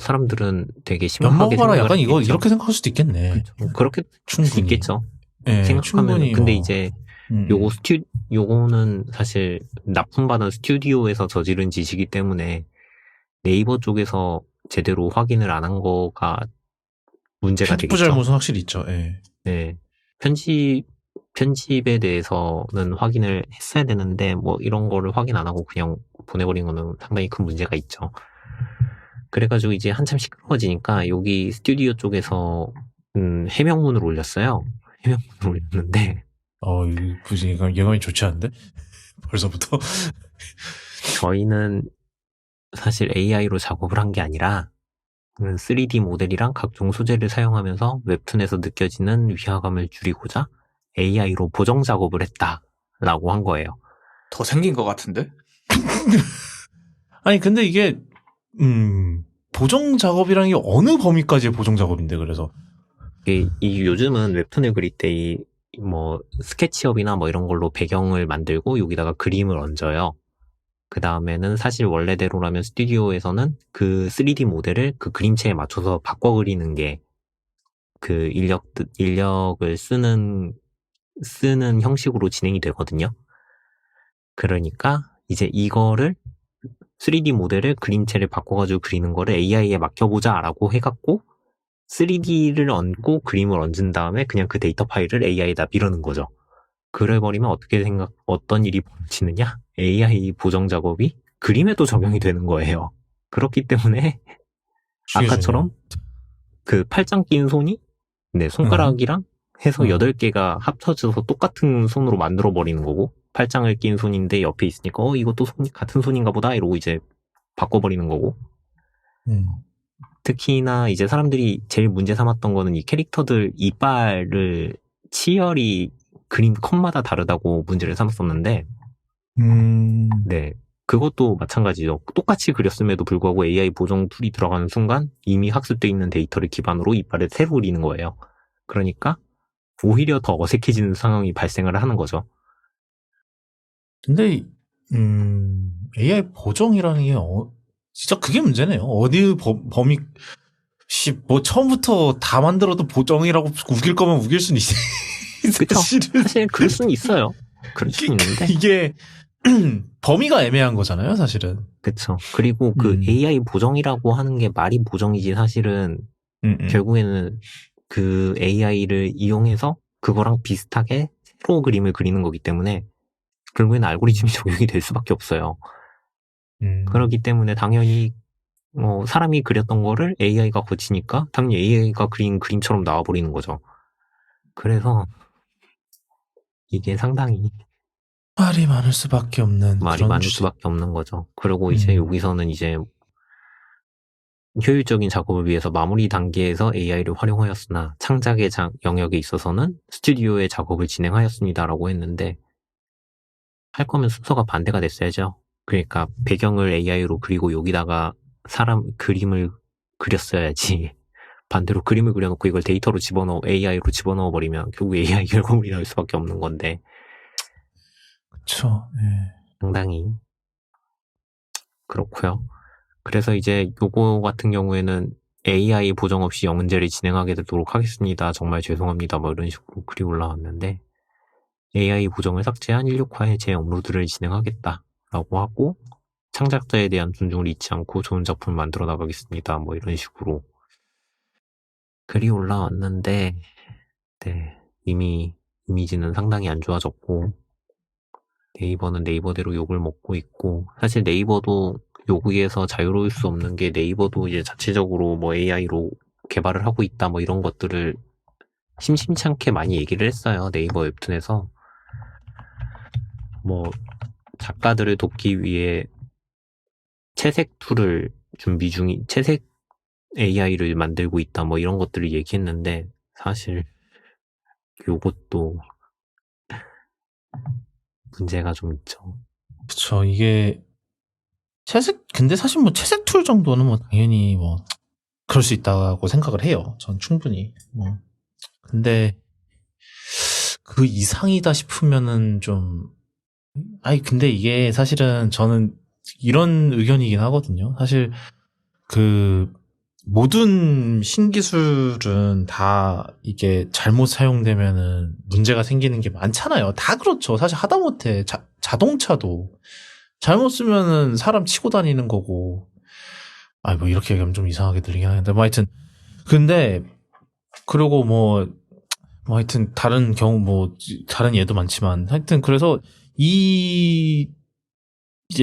사람들은 되게 심각하게 먹어봐라 생각을 약간 했겠죠. 이렇게 생각할 수도 있겠네. 그렇게 충분히 수 있겠죠. 네, 생각하면 근데 이제 요거는 사실 납품받은 스튜디오에서 저지른 짓이기 때문에 네이버 쪽에서 제대로 확인을 안 한 거가 문제가 편집부 되겠죠. 잘못은 확실히 있죠. 예. 네. 편집에 대해서는 확인을 했어야 되는데 뭐 이런 거를 확인 안 하고 그냥 보내버린 거는 상당히 큰 문제가 있죠. 그래가지고 이제 한참 시끄러워지니까 여기 스튜디오 쪽에서 해명문을 올렸어요. 해명문을 올렸는데 이 분위기가 예감이 좋지 않은데? 벌써부터? 저희는 사실 AI로 작업을 한 게 아니라 3D 모델이랑 각종 소재를 사용하면서 웹툰에서 느껴지는 위화감을 줄이고자 AI로 보정 작업을 했다라고 한 거예요. 더 생긴 것 같은데? 아니 근데 이게 보정 작업이라는 게 어느 범위까지의 보정 작업인데 그래서 이 요즘은 웹툰을 그릴 때 뭐 스케치업이나 뭐 이런 걸로 배경을 만들고 여기다가 그림을 얹어요. 그 다음에는 사실 원래대로라면 스튜디오에서는 그 3D 모델을 그 그림체에 맞춰서 바꿔 그리는 게 그 인력을 쓰는 형식으로 진행이 되거든요. 그러니까 이제 이거를 3D 모델을 그림체를 바꿔가지고 그리는 거를 AI에 맡겨보자라고 해갖고 3D를 얹고 그림을 얹은 다음에 그냥 그 데이터 파일을 AI에다 밀어넣은 거죠. 그래버리면 어떤 일이 벌어지느냐? AI 보정 작업이 그림에도 적용이 되는 거예요. 그렇기 때문에 아까처럼 그 팔짱 낀 손이 손가락이랑 해서 8개가 합쳐져서 똑같은 손으로 만들어버리는 거고 팔짱을 낀 손인데 옆에 있으니까 이것도 같은 손인가 보다 이러고 이제 바꿔버리는 거고 특히나 이제 사람들이 제일 문제 삼았던 거는 이 캐릭터들 이빨을 치열이 그림 컷마다 다르다고 문제를 삼았었는데 네, 그것도 마찬가지죠. 똑같이 그렸음에도 불구하고 AI 보정 툴이 들어가는 순간 이미 학습돼 있는 데이터를 기반으로 이빨을 새로 그리는 거예요. 그러니까 오히려 더 어색해지는 상황이 발생을 하는 거죠. 근데 AI 보정이라는 게 진짜 그게 문제네요. 어디 범위 뭐 처음부터 다 만들어도 보정이라고 우길 거면 우길 수는 있어. 사실 그럴 수는 있어요. 그럴 수는 있는데 이게 범위가 애매한 거잖아요, 사실은. 그렇죠. 그리고 그 AI 보정이라고 하는 게 말이 보정이지 사실은 결국에는 그 AI를 이용해서 그거랑 비슷하게 새로 그림을 그리는 거기 때문에 결국에는 알고리즘이 적용이 될 수밖에 없어요. 그렇기 때문에 당연히 사람이 그렸던 거를 AI가 고치니까 당연히 AI가 그린 그림처럼 나와버리는 거죠. 그래서 이게 상당히 말이 많을 수밖에 없는 말이 그런 많을 주제. 수밖에 없는 거죠. 그리고 이제 여기서는 이제 효율적인 작업을 위해서 마무리 단계에서 AI를 활용하였으나 창작의 영역에 있어서는 스튜디오의 작업을 진행하였습니다라고 했는데 할 거면 순서가 반대가 됐어야죠. 그러니까 배경을 AI로 그리고 여기다가 사람 그림을 그렸어야지. 반대로 그림을 그려놓고 이걸 데이터로 AI로 집어넣어 버리면 결국 AI 결과물이 나올 수밖에 없는 건데. 그쵸. 네. 상당히 그렇고요. 그래서 이제 요거 같은 경우에는 AI 보정 없이 영문제를 진행하게 되도록 하겠습니다. 정말 죄송합니다. 뭐 이런 식으로 글이 올라왔는데 AI 보정을 삭제한 16화의 재업로드를 진행하겠다라고 하고 창작자에 대한 존중을 잊지 않고 좋은 작품을 만들어 나가겠습니다. 뭐 이런 식으로 글이 올라왔는데 네, 이미 이미지는 상당히 안 좋아졌고 네이버는 네이버대로 욕을 먹고 있고 사실 네이버도 요구에서 자유로울 수 없는 게 네이버도 이제 자체적으로 뭐 AI로 개발을 하고 있다 뭐 이런 것들을 심심치 않게 많이 얘기를 했어요. 네이버 웹툰에서 뭐 작가들을 돕기 위해 채색 툴을 채색 AI를 만들고 있다 뭐 이런 것들을 얘기했는데 사실 요것도 문제가 좀 있죠. 그쵸. 이게 근데 사실 뭐 채색 툴 정도는 뭐 당연히 뭐 그럴 수 있다고 생각을 해요. 전 충분히. 근데 그 이상이다 싶으면은 좀 근데 이게 사실은 저는 이런 의견이긴 하거든요. 사실 그 모든 신기술은 다 이게 잘못 사용되면은 문제가 생기는 게 많잖아요. 다 그렇죠. 사실 하다못해 자동차도 잘못 쓰면은 사람 치고 다니는 거고. 뭐 이렇게 얘기하면 좀 이상하게 들리긴 하는데 뭐 하여튼 근데 그리고 뭐 하여튼 다른 경우 뭐 다른 예도 많지만 하여튼 그래서 이제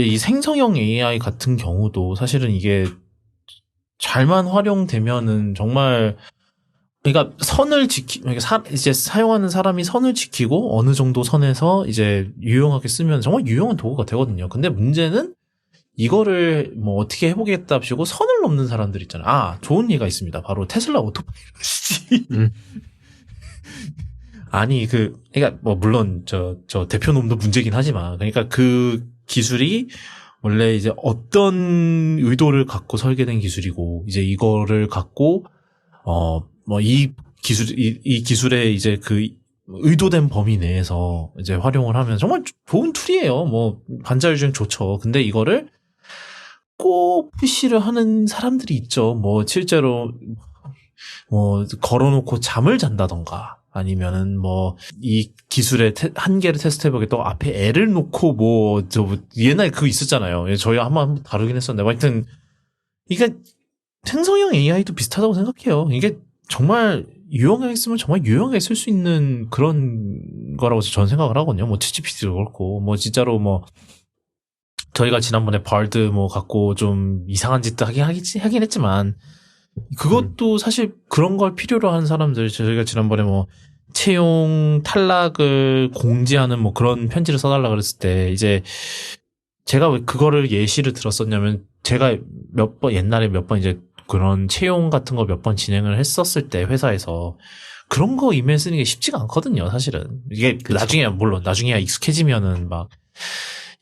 이 생성형 AI 같은 경우도 사실은 이게 잘만 활용되면은 정말 그러니까 이제 사용하는 사람이 선을 지키고 어느 정도 선에서 이제 유용하게 쓰면 정말 유용한 도구가 되거든요. 근데 문제는 이거를 뭐 어떻게 해보겠답시고 선을 넘는 사람들 있잖아. 좋은 예가 있습니다. 바로 테슬라 오토파일럿이지. 아니 그러니까 뭐 물론 저 대표놈도 문제긴 하지만 그러니까 그 기술이 원래 이제 어떤 의도를 갖고 설계된 기술이고 이제 이거를 갖고 뭐 이 기술의 이제 그 의도된 범위 내에서 이제 활용을 하면 정말 좋은 툴이에요. 뭐 반자율주행 좋죠. 근데 이거를 꼭 푸시를 하는 사람들이 있죠. 뭐 실제로 뭐 걸어놓고 잠을 잔다던가 아니면은 뭐 이 기술의 한계를 테스트해보겠다고 앞에 애를 놓고 뭐 옛날에 그거 있었잖아요. 저희 한번 다루긴 했었는데 하여튼 이게 생성형 AI도 비슷하다고 생각해요. 이게 정말 유용하게 쓰면 정말 유용하게 쓸 수 있는 그런 거라고 저는 생각을 하거든요. 뭐 챗GPT도 그렇고 뭐 진짜로 뭐 저희가 지난번에 발드 뭐 갖고 좀 이상한 짓도 하긴 했지만 그것도 사실 그런 걸 필요로 하는 사람들 저희가 지난번에 뭐 채용 탈락을 공지하는 뭐 그런 편지를 써달라 그랬을 때 이제 제가 왜 그거를 예시를 들었었냐면 제가 옛날에 몇 번 이제 그런 채용 같은 거 몇 번 진행을 했었을 때 회사에서 그런 거 이메일 쓰는 게 쉽지가 않거든요, 사실은. 이게 그쵸. 나중에야 익숙해지면은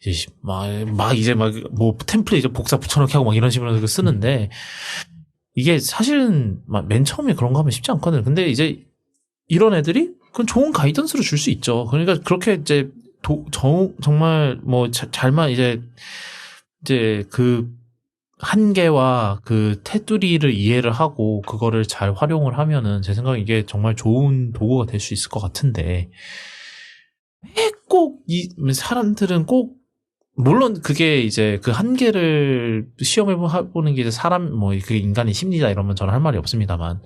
이제 뭐 템플릿 이제 복사 붙여넣기 하고 막 이런 식으로 쓰는데 이게 사실은 맨 처음에 그런 거 하면 쉽지 않거든요. 근데 이제 이런 애들이 그건 좋은 가이던스를 줄 수 있죠. 그러니까 그렇게 이제 정말 뭐 잘만 이제 그 한계와 그 테두리를 이해를 하고 그거를 잘 활용을 하면은 제 생각에 이게 정말 좋은 도구가 될 수 있을 것 같은데 왜 꼭 이 사람들은 꼭 물론 그게 이제 그 한계를 시험해 보는 게 이제 사람 뭐 그 인간의 심리다 이러면 저는 할 말이 없습니다만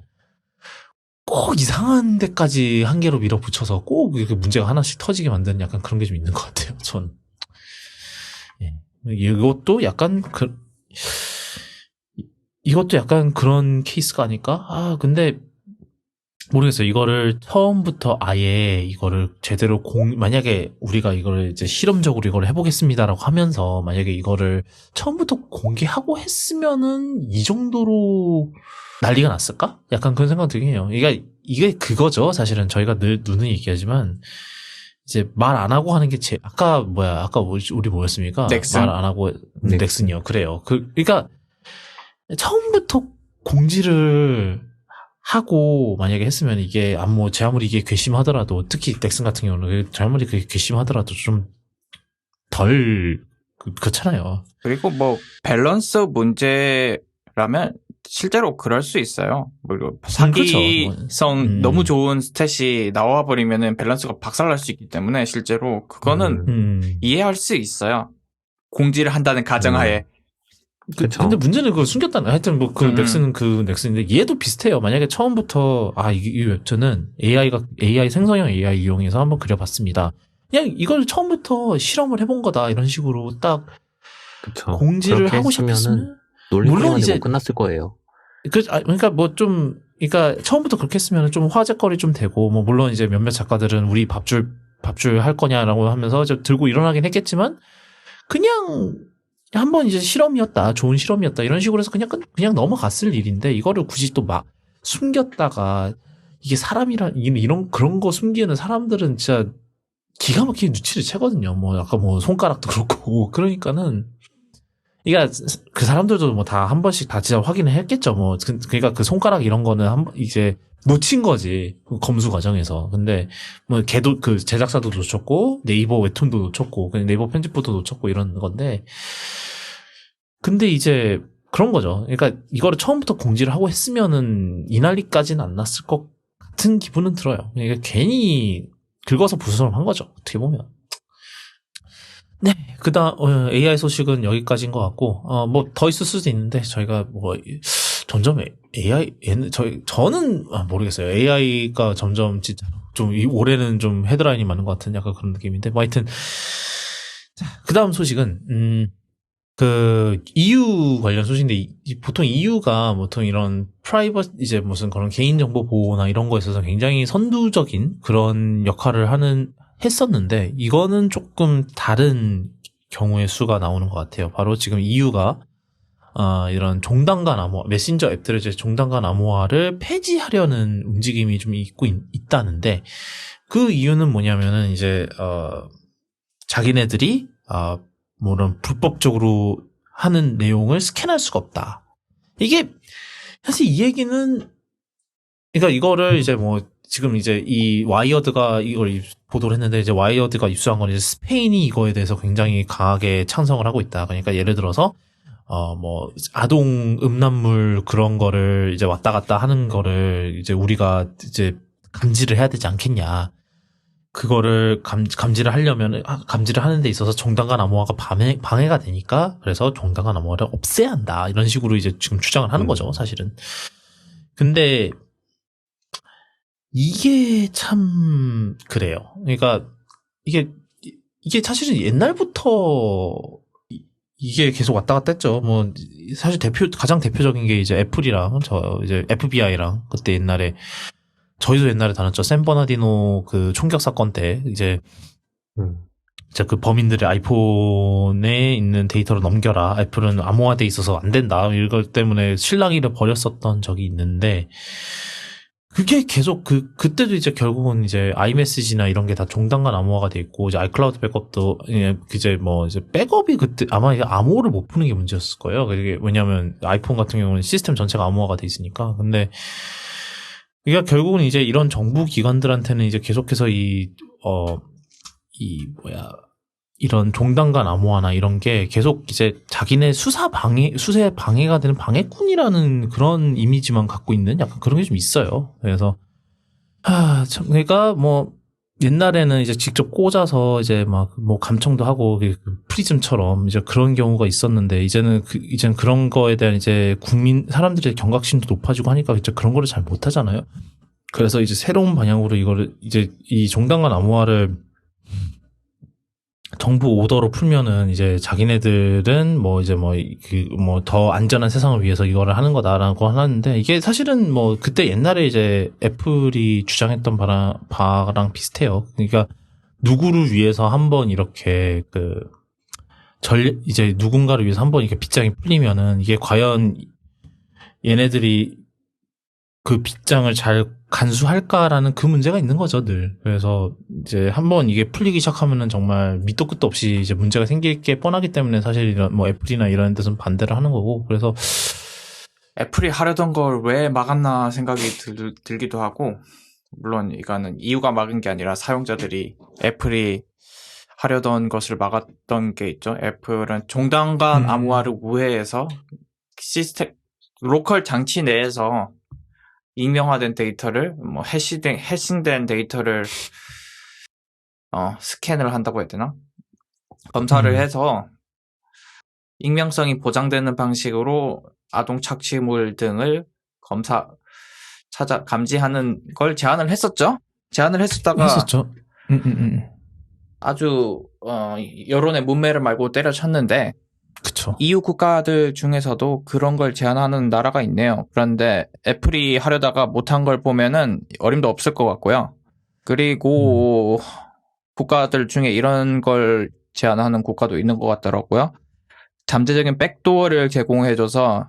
꼭 이상한 데까지 한계로 밀어붙여서 꼭 이렇게 문제가 하나씩 터지게 만드는 약간 그런 게 좀 있는 것 같아요. 전 이것도 약간 이것도 약간 그런 케이스가 아닐까? 근데 모르겠어요. 이거를 처음부터 아예 이거를 제대로 만약에 우리가 이거를 이제 실험적으로 이걸 해보겠습니다라고 하면서 만약에 이거를 처음부터 공개하고 했으면은 이 정도로 난리가 났을까? 약간 그런 생각 들긴 해요. 이게 그거죠. 사실은 저희가 늘 누는 얘기하지만 이제 말 안 하고 하는 게 아까 우리 뭐였습니까? 넥슨. 말 안 하고 넥슨이요. 그래요. 그러니까 처음부터 공지를 하고 만약에 했으면 이게 제 아무리 이게 괘씸하더라도 특히 넥슨 같은 경우는 제 아무리 그게 괘씸하더라도 좀 덜 그렇잖아요. 그리고 뭐 밸런스 문제라면 실제로 그럴 수 있어요. 뭐 사기성 너무 좋은 스탯이 나와 버리면은 밸런스가 박살날 수 있기 때문에 실제로 그거는 이해할 수 있어요. 공지를 한다는 가정하에. 근데 문제는 그걸 숨겼다는. 하여튼 뭐 넥슨은 넥슨인데 얘도 비슷해요. 만약에 처음부터 이 웹툰은 AI 생성형 AI 이용해서 한번 그려봤습니다. 그냥 이걸 처음부터 실험을 해본 거다 이런 식으로 딱 그쵸. 공지를 하고 싶으면 물론 이제 끝났을 거예요. 그러니까 그러니까 처음부터 그렇게 했으면 좀 화제거리 좀 되고 뭐 물론 이제 몇몇 작가들은 우리 밥줄 할 거냐라고 하면서 들고 일어나긴 했겠지만 그냥 한번 이제 실험이었다, 좋은 실험이었다 이런 식으로 해서 그냥 넘어갔을 일인데 이거를 굳이 또 막 숨겼다가 이게 이런 그런 거 숨기는 사람들은 진짜 기가 막히게 눈치를 채거든요. 뭐 아까 뭐 손가락도 그렇고 그러니까는 그러니까 그 사람들도 뭐 다 한 번씩 다 진짜 확인을 했겠죠. 뭐 그러니까 그 손가락 이런 거는 이제 놓친 거지 검수 과정에서. 근데 뭐 걔도 그 제작사도 놓쳤고 네이버 웹툰도 놓쳤고 네이버 편집부도 놓쳤고 이런 건데. 근데 이제 그런 거죠. 그러니까 이거를 처음부터 공지를 하고 했으면은 이 난리까지는 안 났을 것 같은 기분은 들어요. 그러니까 괜히 긁어서 부스럼한 거죠. 어떻게 보면. 네, 그다음 AI 소식은 여기까지인 것 같고 뭐 더 있을 수도 있는데 저희가 뭐 점점 저는 모르겠어요. AI가 점점 진짜 좀 올해는 좀 헤드라인이 많은 것 같은 약간 그런 느낌인데 뭐 하여튼 그다음 소식은 그 EU 관련 소식인데 보통 EU가 보통 이런 프라이버시 이제 무슨 그런 개인정보 보호나 이런 거에 있어서 굉장히 선두적인 그런 역할을 했었는데 이거는 조금 다른 경우의 수가 나오는 것 같아요. 바로 지금 EU가 이런 종단간 암호화, 메신저 앱들의 이제 종단간 암호화를 폐지하려는 움직임이 좀 있다는데 그 이유는 뭐냐면은 이제 자기네들이 뭐 이런 불법적으로 하는 내용을 스캔할 수가 없다. 이게 사실 이 얘기는 그러니까 이거를 이제 뭐 지금 이제 이 와이어드가 이걸 보도를 했는데 이제 와이어드가 입수한 건 이제 스페인이 이거에 대해서 굉장히 강하게 찬성을 하고 있다. 그러니까 예를 들어서 뭐 아동 음란물 그런 거를 이제 왔다 갔다 하는 거를 이제 우리가 이제 감지를 해야 되지 않겠냐. 그거를 감지를 하는 데 있어서 종단간 암호화가 방해가 되니까 그래서 종단간 암호화를 없애야 한다. 이런 식으로 이제 지금 주장을 하는 거죠, 사실은. 근데 이게 참 그래요. 그러니까 이게 사실은 옛날부터 이게 계속 왔다 갔다 했죠. 뭐 사실 가장 대표적인 게 이제 애플이랑 이제 FBI랑 그때 옛날에 저희도 옛날에 다뤘죠. 샌버나디노 그 총격 사건 때 이제 그 범인들의 아이폰에 있는 데이터를 넘겨라. 애플은 암호화돼 있어서 안 된다. 이것 때문에 실랑이를 벌였었던 적이 있는데 그게 계속 그때도 이제 결국은 이제 아이메시지나 이런 게 다 종단간 암호화가 돼 있고 이제 아이클라우드 백업도 이제 뭐 이제 백업이 그때 아마 이게 암호를 못 푸는 게 문제였을 거예요. 그게 왜냐하면 아이폰 같은 경우는 시스템 전체가 암호화가 돼 있으니까. 근데 그러니까 결국은 이제 이런 정부 기관들한테는 이제 계속해서 이런 종단간 암호화나 이런 게 계속 이제 자기네 수사에 방해가 되는 방해꾼이라는 그런 이미지만 갖고 있는 약간 그런 게 좀 있어요. 그래서 참 그러니까 뭐 옛날에는 이제 직접 꽂아서 이제 막 뭐 감청도 하고 프리즘처럼 이제 그런 경우가 있었는데 이제는 그런 거에 대한 이제 사람들의 경각심도 높아지고 하니까 이제 그런 거를 잘 못 하잖아요. 그래서 이제 새로운 방향으로 이거를 이제 이 종단간 암호화를 정부 오더로 풀면은 이제 자기네들은 뭐 이제 뭐 더 안전한 세상을 위해서 이거를 하는 거다라고 하는데 이게 사실은 뭐 그때 옛날에 이제 애플이 주장했던 바랑 비슷해요. 그러니까 누구를 위해서 한번 이렇게 이제 누군가를 위해서 한번 이렇게 빗장이 풀리면은 이게 과연 얘네들이 그 빗장을 잘 간수할까라는 그 문제가 있는 거죠, 늘. 그래서 이제 한번 이게 풀리기 시작하면은 정말 밑도 끝도 없이 이제 문제가 생길 게 뻔하기 때문에 사실 이런 뭐 애플이나 이런 데서는 반대를 하는 거고. 그래서 애플이 하려던 걸 왜 막았나 생각이 들기도 하고, 물론 이거는 이유가 막은 게 아니라 사용자들이 애플이 하려던 것을 막았던 게 있죠. 애플은 종단간 암호화를 우회해서 시스템 로컬 장치 내에서 익명화된 데이터를 뭐 해싱된 데이터를 스캔을 한다고 해야 되나? 검사를 해서 익명성이 보장되는 방식으로 아동 착취물 등을 감지하는 걸 제안을 했었죠. 제안을 했었다가 했었죠. 아주 여론의 문매를 말고 때려쳤는데 그쵸. EU 국가들 중에서도 그런 걸 제안하는 나라가 있네요. 그런데 애플이 하려다가 못한 걸 보면은 어림도 없을 것 같고요. 그리고 국가들 중에 이런 걸 제안하는 국가도 있는 것 같더라고요. 잠재적인 백도어를 제공해줘서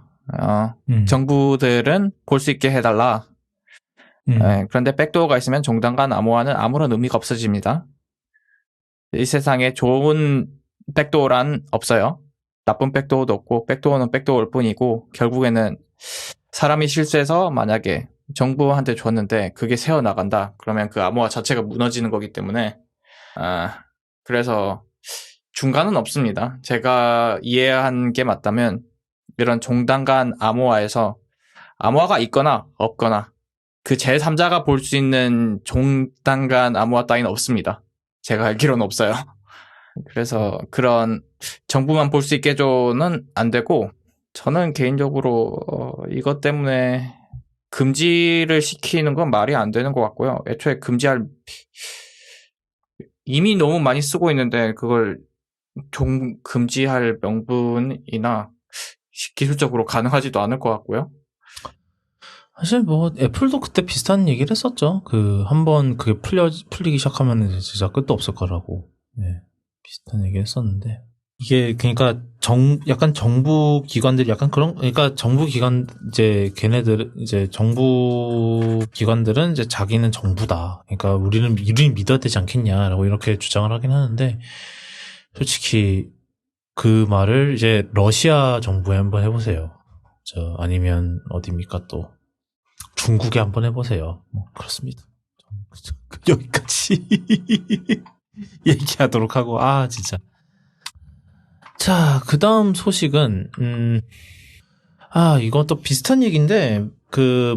정부들은 볼 수 있게 해달라. 그런데 백도어가 있으면 종단간 암호화는 아무런 의미가 없어집니다. 이 세상에 좋은 백도어란 없어요. 나쁜 백도어도 없고 백도어는 백도어일 뿐이고 결국에는 사람이 실수해서 만약에 정부한테 줬는데 그게 새어나간다. 그러면 그 암호화 자체가 무너지는 거기 때문에 그래서 중간은 없습니다. 제가 이해한 게 맞다면 이런 종단간 암호화에서 암호화가 있거나 없거나 그 제3자가 볼 수 있는 종단간 암호화 따위는 없습니다. 제가 알기로는 없어요. 그래서 그런 정부만 볼 수 있게 해줘는 안 되고 저는 개인적으로 이것 때문에 금지를 시키는 건 말이 안 되는 것 같고요. 애초에 이미 너무 많이 쓰고 있는데 그걸 금지할 명분이나 기술적으로 가능하지도 않을 것 같고요. 사실 뭐 애플도 그때 비슷한 얘기를 했었죠. 한번 그게 풀리기 시작하면 진짜 끝도 없을 거라고. 네. 비슷한 얘기 했었는데. 이게, 그러니까, 약간 정부 기관들이 약간 그러니까 정부 기관, 정부 기관들은 이제 자기는 정부다. 그러니까 우리는 믿어야 되지 않겠냐라고 이렇게 주장을 하긴 하는데, 솔직히 그 말을 이제 러시아 정부에 한번 해보세요. 아니면 어디입니까 또. 중국에 한번 해보세요. 그렇습니다. 여기까지. 얘기하도록 하고, 진짜. 자, 그 다음 소식은, 이것도 비슷한 얘기인데,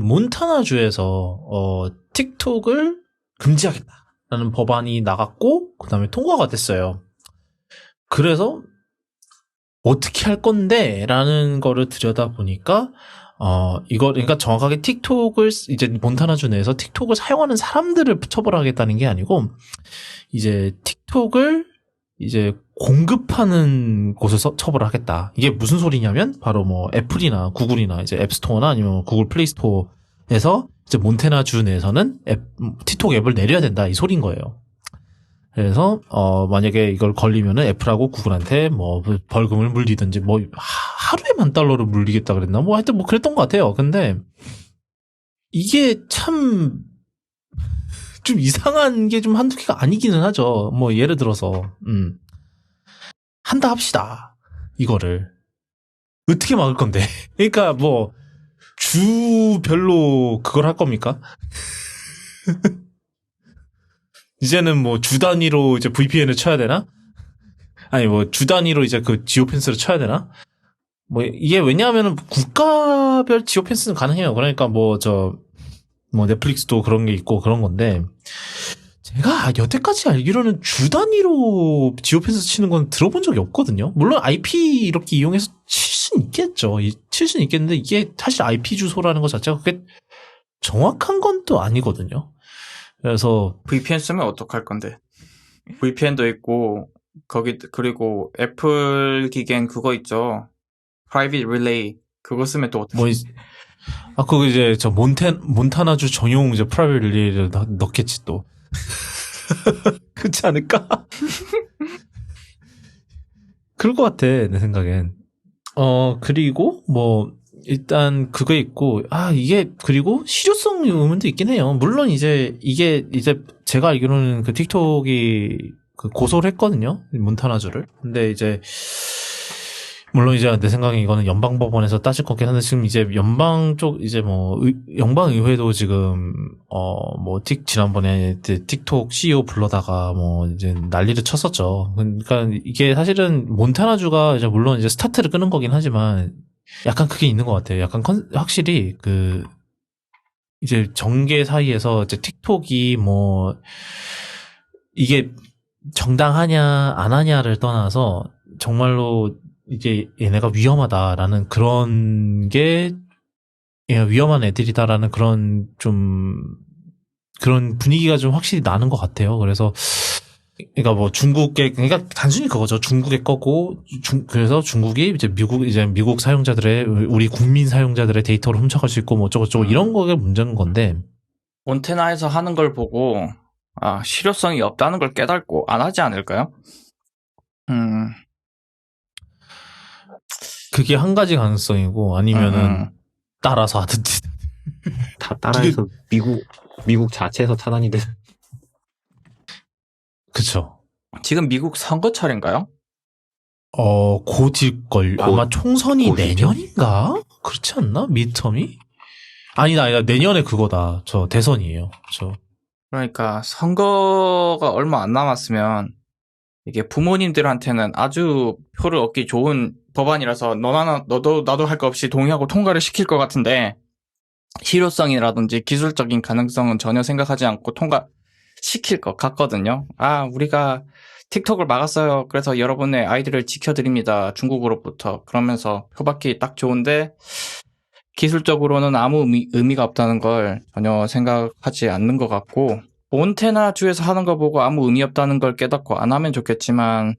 몬타나주에서, 틱톡을 금지하겠다라는 법안이 나갔고, 그 다음에 통과가 됐어요. 그래서, 어떻게 할 건데? 라는 거를 들여다보니까, 그러니까 정확하게 틱톡을, 이제 몬타나주 내에서 틱톡을 사용하는 사람들을 처벌하겠다는 게 아니고, 이제 틱톡을 이제 공급하는 곳에서 처벌하겠다. 이게 무슨 소리냐면, 바로 뭐 애플이나 구글이나 이제 앱스토어나 아니면 구글 플레이스토어에서 이제 몬타나주 내에서는 틱톡 앱을 내려야 된다. 이 소린 거예요. 그래서 만약에 이걸 걸리면은 애플하고 구글한테 뭐 벌금을 물리든지 뭐 하루에 $10,000를 물리겠다 그랬나 뭐 하여튼 뭐 그랬던 것 같아요. 근데 이게 참 좀 이상한 게 좀 한두 개가 아니기는 하죠. 뭐 예를 들어서 한다 합시다. 이거를 어떻게 막을 건데? 그러니까 뭐 주별로 그걸 할 겁니까? 이제는 뭐 주 단위로 이제 VPN을 쳐야 되나? 아니 뭐 주 단위로 이제 그 지오펜스를 쳐야 되나? 뭐 이게 왜냐하면은 국가별 지오펜스는 가능해요. 그러니까 뭐 넷플릭스도 그런 게 있고 그런 건데 제가 여태까지 알기로는 주 단위로 지오펜스 치는 건 들어본 적이 없거든요. 물론 IP 이렇게 이용해서 칠 수는 있겠죠. 칠 수는 있겠는데 이게 사실 IP 주소라는 것 자체가 그게 정확한 건 또 아니거든요. 그래서 VPN 쓰면 어떡할 건데? VPN도 있고 그리고 애플 기계엔 그거 있죠. Private Relay. 그거 쓰면 또 어떻게. 뭐, 그거 이제 몬타나주 전용 이제 프라이빗 릴레이를 넣겠지 또. 그렇지 않을까? 그럴 것 같아, 내 생각엔. 그리고 뭐, 일단 그거 있고, 그리고 실효성 의문도 있긴 해요. 물론 이제 제가 알기로는 그 틱톡이 그 고소를 했거든요. 몬타나주를. 근데 이제 물론 이제 내 생각에 이거는 연방법원에서 따질 거긴 한데 지금 이제 연방 쪽 이제 뭐 연방의회도 지금 지난번에 틱톡 CEO 불러다가 뭐 이제 난리를 쳤었죠. 그러니까 이게 사실은 몬타나주가 이제 물론 이제 스타트를 끄는 거긴 하지만 약간 그게 있는 것 같아요. 약간 확실히 그 이제 정계 사이에서 이제 틱톡이 뭐 이게 정당하냐 안 하냐를 떠나서 정말로 이제 얘네가 위험하다라는 그런 게 위험한 애들이다라는 그런 분위기가 좀 확실히 나는 것 같아요. 그래서 그러니까 뭐 그러니까 단순히 그거죠. 중국의 거고 그래서 중국이 이제 미국 사용자들의 우리 국민 사용자들의 데이터를 훔쳐갈 수 있고 뭐 어쩌고저쩌고 이런 거가 문제인 건데 몬테나에서 하는 걸 보고 실효성이 없다는 걸 깨닫고 안 하지 않을까요? 그게 한 가지 가능성이고 아니면은 따라서 하든지 다 따라해서 미국 자체에서 차단이 돼. 그쵸. 지금 미국 선거철인가요? 곧일걸. 아마 총선이 곧이죠? 내년인가? 그렇지 않나? 미드텀이? 아니다. 내년에 그거다. 저 대선이에요. 그러니까 선거가 얼마 안 남았으면 이게 부모님들한테는 아주 표를 얻기 좋은 법안이라서 너도 나도 할 거 없이 동의하고 통과를 시킬 것 같은데 실효성이라든지 기술적인 가능성은 전혀 생각하지 않고 통과시킬 것 같거든요. 우리가 틱톡을 막았어요. 그래서 여러분의 아이들을 지켜드립니다. 중국으로부터. 그러면서 표받기 딱 좋은데 기술적으로는 아무 의미가 없다는 걸 전혀 생각하지 않는 것 같고 몬테나 주에서 하는 거 보고 아무 의미 없다는 걸 깨닫고 안 하면 좋겠지만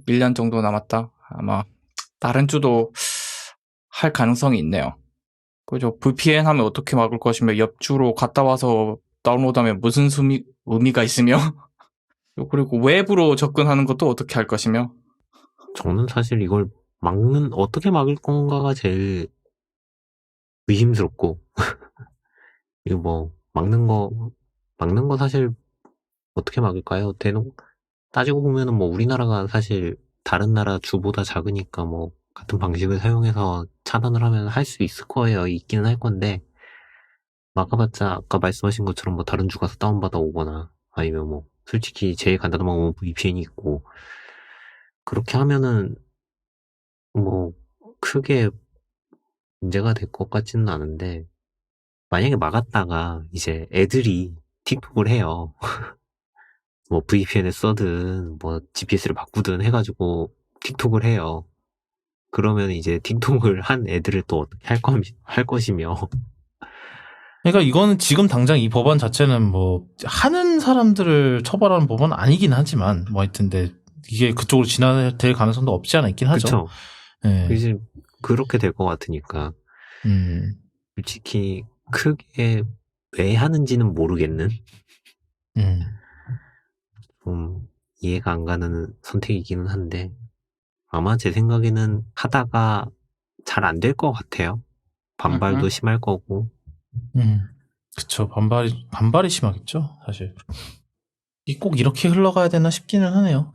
1년 정도 남았다. 아마 다른 주도 할 가능성이 있네요. 그죠? VPN 하면 어떻게 막을 것이며 옆주로 갔다 와서 다운로드하면 무슨 의미가 있으며 그리고 웹으로 접근하는 것도 어떻게 할 것이며 저는 사실 이걸 어떻게 막을 건가가 제일 의심스럽고 이거 뭐 막는 거 사실 어떻게 막을까요? 따지고 보면은 뭐 우리나라가 사실 다른 나라 주보다 작으니까 뭐 같은 방식을 사용해서 차단을 하면 할 수 있을 거예요. 있기는 할 건데 막아봤자 아까 말씀하신 것처럼 뭐 다른 주 가서 다운받아 오거나 아니면 뭐 솔직히 제일 간단한 방법은 VPN이 있고 그렇게 하면은 뭐 크게 문제가 될 것 같지는 않은데 만약에 막았다가 이제 애들이 틱톡을 해요. 뭐 VPN을 써든 뭐 GPS를 바꾸든 해가지고 틱톡을 해요. 그러면 이제 틱톡을 한 애들을 또 어떻게 할 것이며. 그러니까 이거는 지금 당장 이 법안 자체는 뭐 하는 사람들을 처벌하는 법은 아니긴 하지만 뭐 하여튼데 이게 그쪽으로 진화될 가능성도 없지 않아 있긴 하죠. 그쵸. 네. 이제 그렇게 될 것 같으니까. 솔직히 크게 왜 하는지는 모르겠는. 좀 이해가 안 가는 선택이기는 한데 아마 제 생각에는 하다가 잘 안 될 것 같아요. 반발도 심할 거고. 그쵸. 반발이 심하겠죠, 사실. 꼭 이렇게 흘러가야 되나 싶기는 하네요.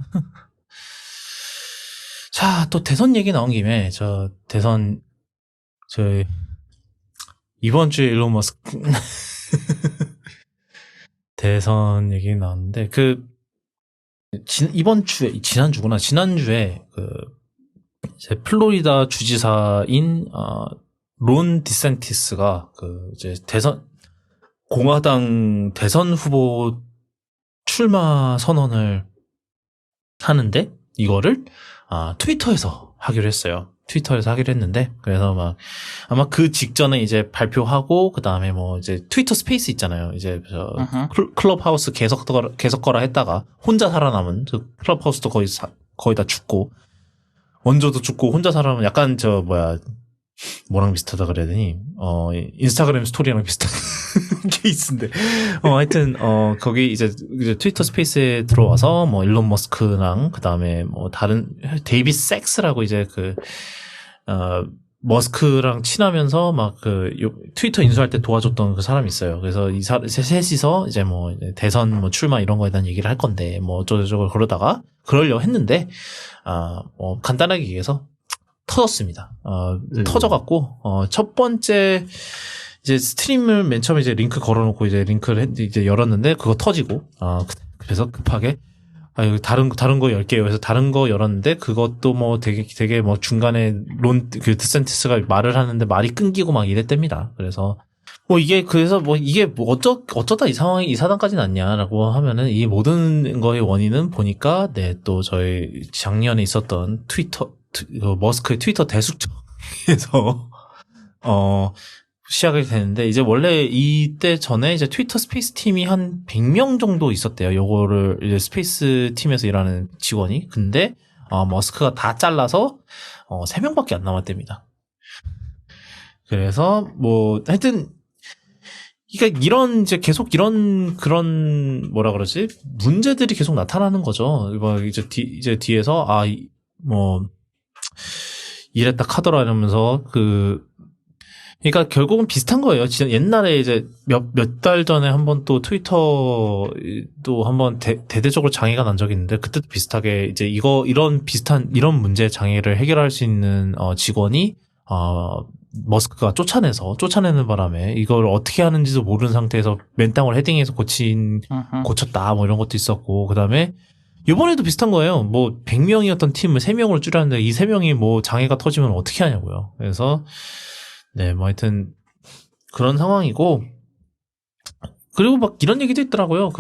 자, 또 대선 얘기 나온 김에, 이번 주에 일론 머스크, 대선 얘기 나왔는데, 지난주에, 이제 플로리다 주지사인, 론 디센티스가, 이제 공화당 대선 후보 출마 선언을 하는데, 이거를, 트위터에서 하기로 했어요. 트위터에서 하기로 했는데, 그래서 막, 아마 그 직전에 이제 발표하고, 그 다음에 뭐, 이제 트위터 스페이스 있잖아요. 이제, 클럽하우스 계속 거라 했다가, 혼자 살아남은, 클럽하우스도 거의 다 죽고, 원조도 죽고, 혼자 살아남은 약간 뭐랑 비슷하다 그래야 되니, 인스타그램 스토리랑 비슷한 케이스인데, 하여튼, 거기 이제 트위터 스페이스에 들어와서, 뭐, 일론 머스크랑, 그 다음에 뭐, 데이빗 섹스라고 이제 머스크랑 친하면서 막 트위터 인수할 때 도와줬던 그 사람이 있어요. 그래서 셋이서 이제 뭐, 대선 뭐 출마 이런 거에 대한 얘기를 할 건데, 뭐, 어쩌고저쩌고 그러려고 했는데, 간단하게 얘기해서, 터졌습니다. 터져갖고, 첫 번째, 이제 스트림을 맨 처음에 이제 링크 걸어놓고 이제 이제 열었는데, 그거 터지고, 그래서 급하게, 여기 다른 거 열게요. 그래서 다른 거 열었는데, 그것도 뭐 되게 뭐 중간에 드센티스가 말을 하는데 말이 끊기고 막 이랬답니다. 그래서, 그래서 이게 어쩌다 이 사단까지 났냐라고 하면은, 이 모든 거의 원인은 보니까, 또 저희 작년에 있었던 머스크의 트위터 대숙청에서, 시작이 되는데, 이제 원래 이때 전에 이제 트위터 스페이스 팀이 한 100명 정도 있었대요. 요거를 이제 스페이스 팀에서 일하는 직원이. 근데, 머스크가 다 잘라서, 3명밖에 안 남았답니다. 그래서, 하여튼, 그러니까 계속 그런, 뭐라 그러지? 문제들이 계속 나타나는 거죠. 이제 뒤에서, 이랬다 카더라 이러면서 그러니까 결국은 비슷한 거예요. 진짜 옛날에 이제 몇 달 전에 한번 또 트위터도 한번 대대적으로 장애가 난 적이 있는데, 그때도 비슷하게 이제 이런 문제 장애를 해결할 수 있는 직원이 머스크가 쫓아내는 바람에 이걸 어떻게 하는지도 모르는 상태에서 맨땅을 헤딩해서 고쳤다 뭐 이런 것도 있었고, 그다음에 이번에도 비슷한 거예요. 뭐 100명이었던 팀을 3명으로 줄였는데 이 3명이 뭐 장애가 터지면 어떻게 하냐고요. 그래서 뭐 하여튼 그런 상황이고, 그리고 막 이런 얘기도 있더라고요.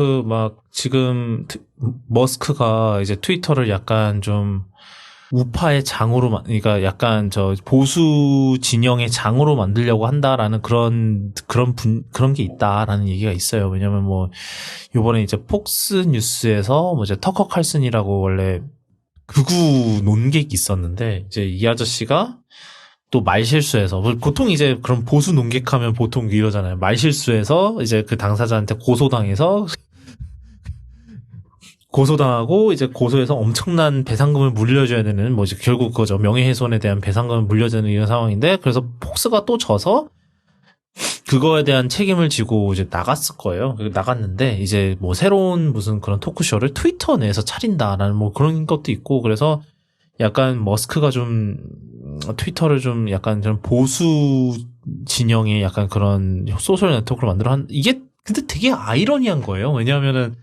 지금 머스크가 이제 트위터를 약간 좀 우파의 장으로, 그러니까 약간 보수 진영의 장으로 만들려고 한다라는 그런 게 있다라는 얘기가 있어요. 왜냐면 요번에 이제 폭스 뉴스에서 이제 터커 칼슨이라고 원래 극우 논객이 있었는데, 이제 이 아저씨가 또 말실수해서, 보통 이제 그런 보수 논객하면 보통 이러잖아요. 말실수해서 이제 그 당사자한테 고소당하고 이제 고소해서 엄청난 배상금을 물려줘야 되는, 이제 결국 그거죠. 명예훼손에 대한 배상금을 물려줘야 되는 이런 상황인데, 그래서 폭스가 또 져서 그거에 대한 책임을 지고 이제 나갔을 거예요. 나갔는데 이제 새로운 무슨 그런 토크쇼를 트위터 내에서 차린다라는 그런 것도 있고, 그래서 약간 머스크가 좀 트위터를 좀 약간 좀 보수 진영의 약간 그런 소셜 네트워크를 이게 근데 되게 아이러니한 거예요. 왜냐하면은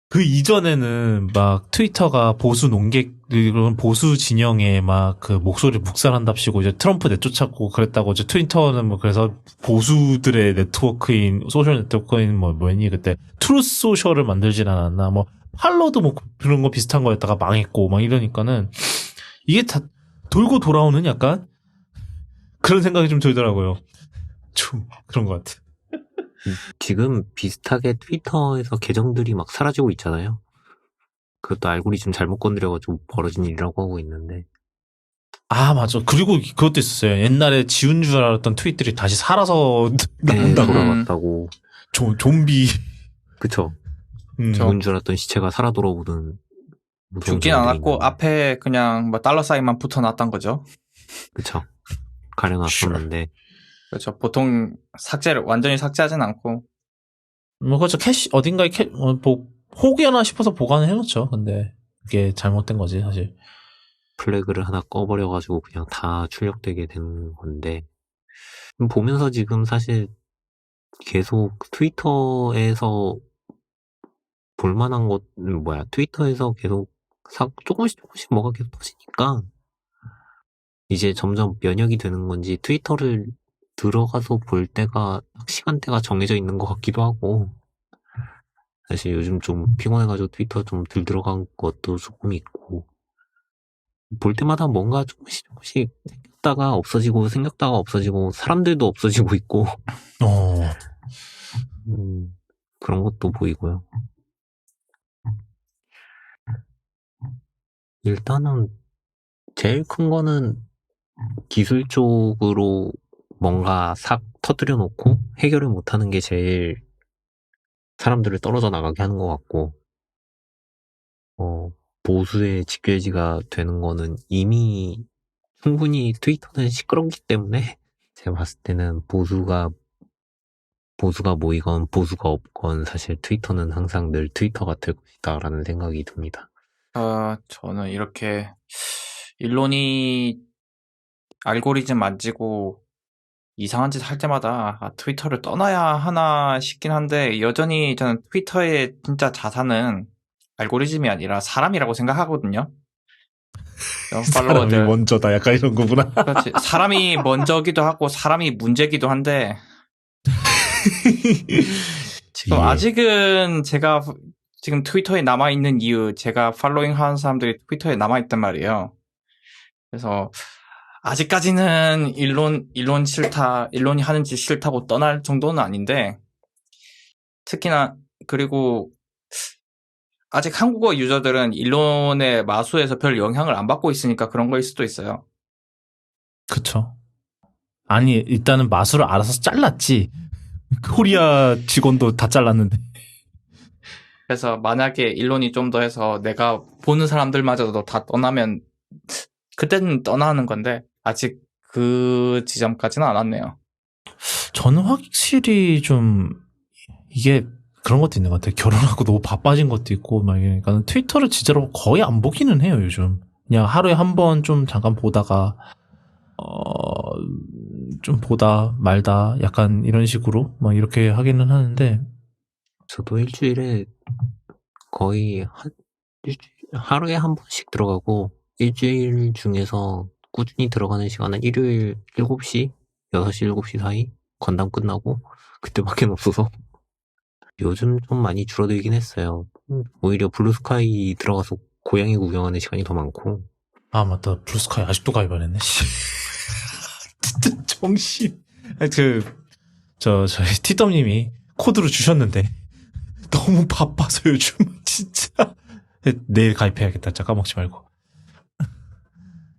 그 이전에는 막 트위터가 보수 그런 보수 진영의 목소리를 묵살한답시고 이제 트럼프 내쫓았고 그랬다고, 이제 트위터는 그래서 보수들의 네트워크인, 소셜 네트워크인 뭐였니 그때 트루스 소셜을 만들진 않았나, 팔로도 그런 거 비슷한 거였다가 망했고 막 이러니까는 이게 다 돌고 돌아오는 약간 그런 생각이 좀 들더라고요. 좀 그런 것 같아. 지금 비슷하게 트위터에서 계정들이 막 사라지고 있잖아요. 그것도 알고리즘 잘못 건드려가지고 벌어진 일이라고 하고 있는데. 맞아. 그리고 그것도 있었어요. 옛날에 지운 줄 알았던 트윗들이 다시 살아서 나온다고. 돌아왔다고. 좀비. 그쵸. 죽은 줄 알았던 시체가 살아 돌아오는. 죽진 않았고 앞에 그냥 달러 사인만 붙어놨던 거죠. 그쵸. 가려놨었는데. 그렇죠. 보통 완전히 삭제하진 않고. 그렇죠. 어딘가에 혹여나 싶어서 보관을 해놓죠. 근데 그게 잘못된 거지, 사실. 플래그를 하나 꺼버려가지고 그냥 다 출력되게 되는 건데. 보면서 지금 사실 계속 트위터에서 볼만한 트위터에서 계속 조금씩 뭐가 계속 터지니까 이제 점점 면역이 되는 건지 트위터를 들어가서 볼 때가 시간대가 정해져 있는 것 같기도 하고, 사실 요즘 좀 피곤해가지고 트위터 좀 덜 들어간 것도 조금 있고, 볼 때마다 뭔가 조금씩 생겼다가 없어지고 생겼다가 없어지고 사람들도 없어지고 있고 어, 그런 것도 보이고요. 일단은 제일 큰 거는 기술 쪽으로 뭔가 싹 터뜨려 놓고 해결을 못하는 게 제일 사람들을 떨어져 나가게 하는 것 같고, 보수의 직결지가 되는 거는 이미 충분히 트위터는 시끄럽기 때문에 제가 봤을 때는 보수가 모이건 보수가 없건 사실 트위터는 항상 늘 트위터 같을 것이다라는 생각이 듭니다. 저는 이렇게 일론이 알고리즘 만지고 이상한 짓 할 때마다 트위터를 떠나야 하나 싶긴 한데 여전히 저는 트위터의 진짜 자산은 알고리즘이 아니라 사람이라고 생각하거든요. 사람이 팔로워들. 먼저다. 약간 이런 거구나. 그렇지. 사람이 먼저기도 하고 사람이 문제기도 한데 지금 예. 아직은 제가 지금 트위터에 남아있는 이유 제가 팔로잉 하는 사람들이 트위터에 남아있단 말이에요. 그래서 아직까지는 일론이 하는 짓 싫다고 떠날 정도는 아닌데 특히나 그리고 아직 한국어 유저들은 일론의 마수에서 별 영향을 안 받고 있으니까 그런 거일 수도 있어요. 그쵸. 아니, 일단은 마술을 알아서 잘랐지. 코리아 직원도 다 잘랐는데. 그래서 만약에 일론이 좀 더 해서 내가 보는 사람들마저도 다 떠나면 그때는 떠나는 건데 아직 그 지점까지는 안 왔네요. 저는 확실히 좀 이게 그런 것도 있는 것 같아요. 결혼하고 너무 바빠진 것도 있고 막 이러니까 트위터를 진짜로 거의 안 보기는 해요, 요즘. 그냥 하루에 한 번 좀 잠깐 보다가 좀 보다 말다 약간 이런 식으로 막 이렇게 하기는 하는데 저도 일주일에 거의 하루에 한 번씩 들어가고 일주일 중에서 꾸준히 들어가는 시간은 일요일 7시, 6시, 7시 사이 건담 끝나고 그때밖에 없어서 요즘 좀 많이 줄어들긴 했어요. 오히려 블루스카이 들어가서 고양이 구경하는 시간이 더 많고. 아 맞다, 블루스카이 아직도 가입 안 했네. 진짜 정신. 저희 티덤님이 코드로 주셨는데 너무 바빠서 요즘 진짜 내일 가입해야겠다. 진짜 까먹지 말고.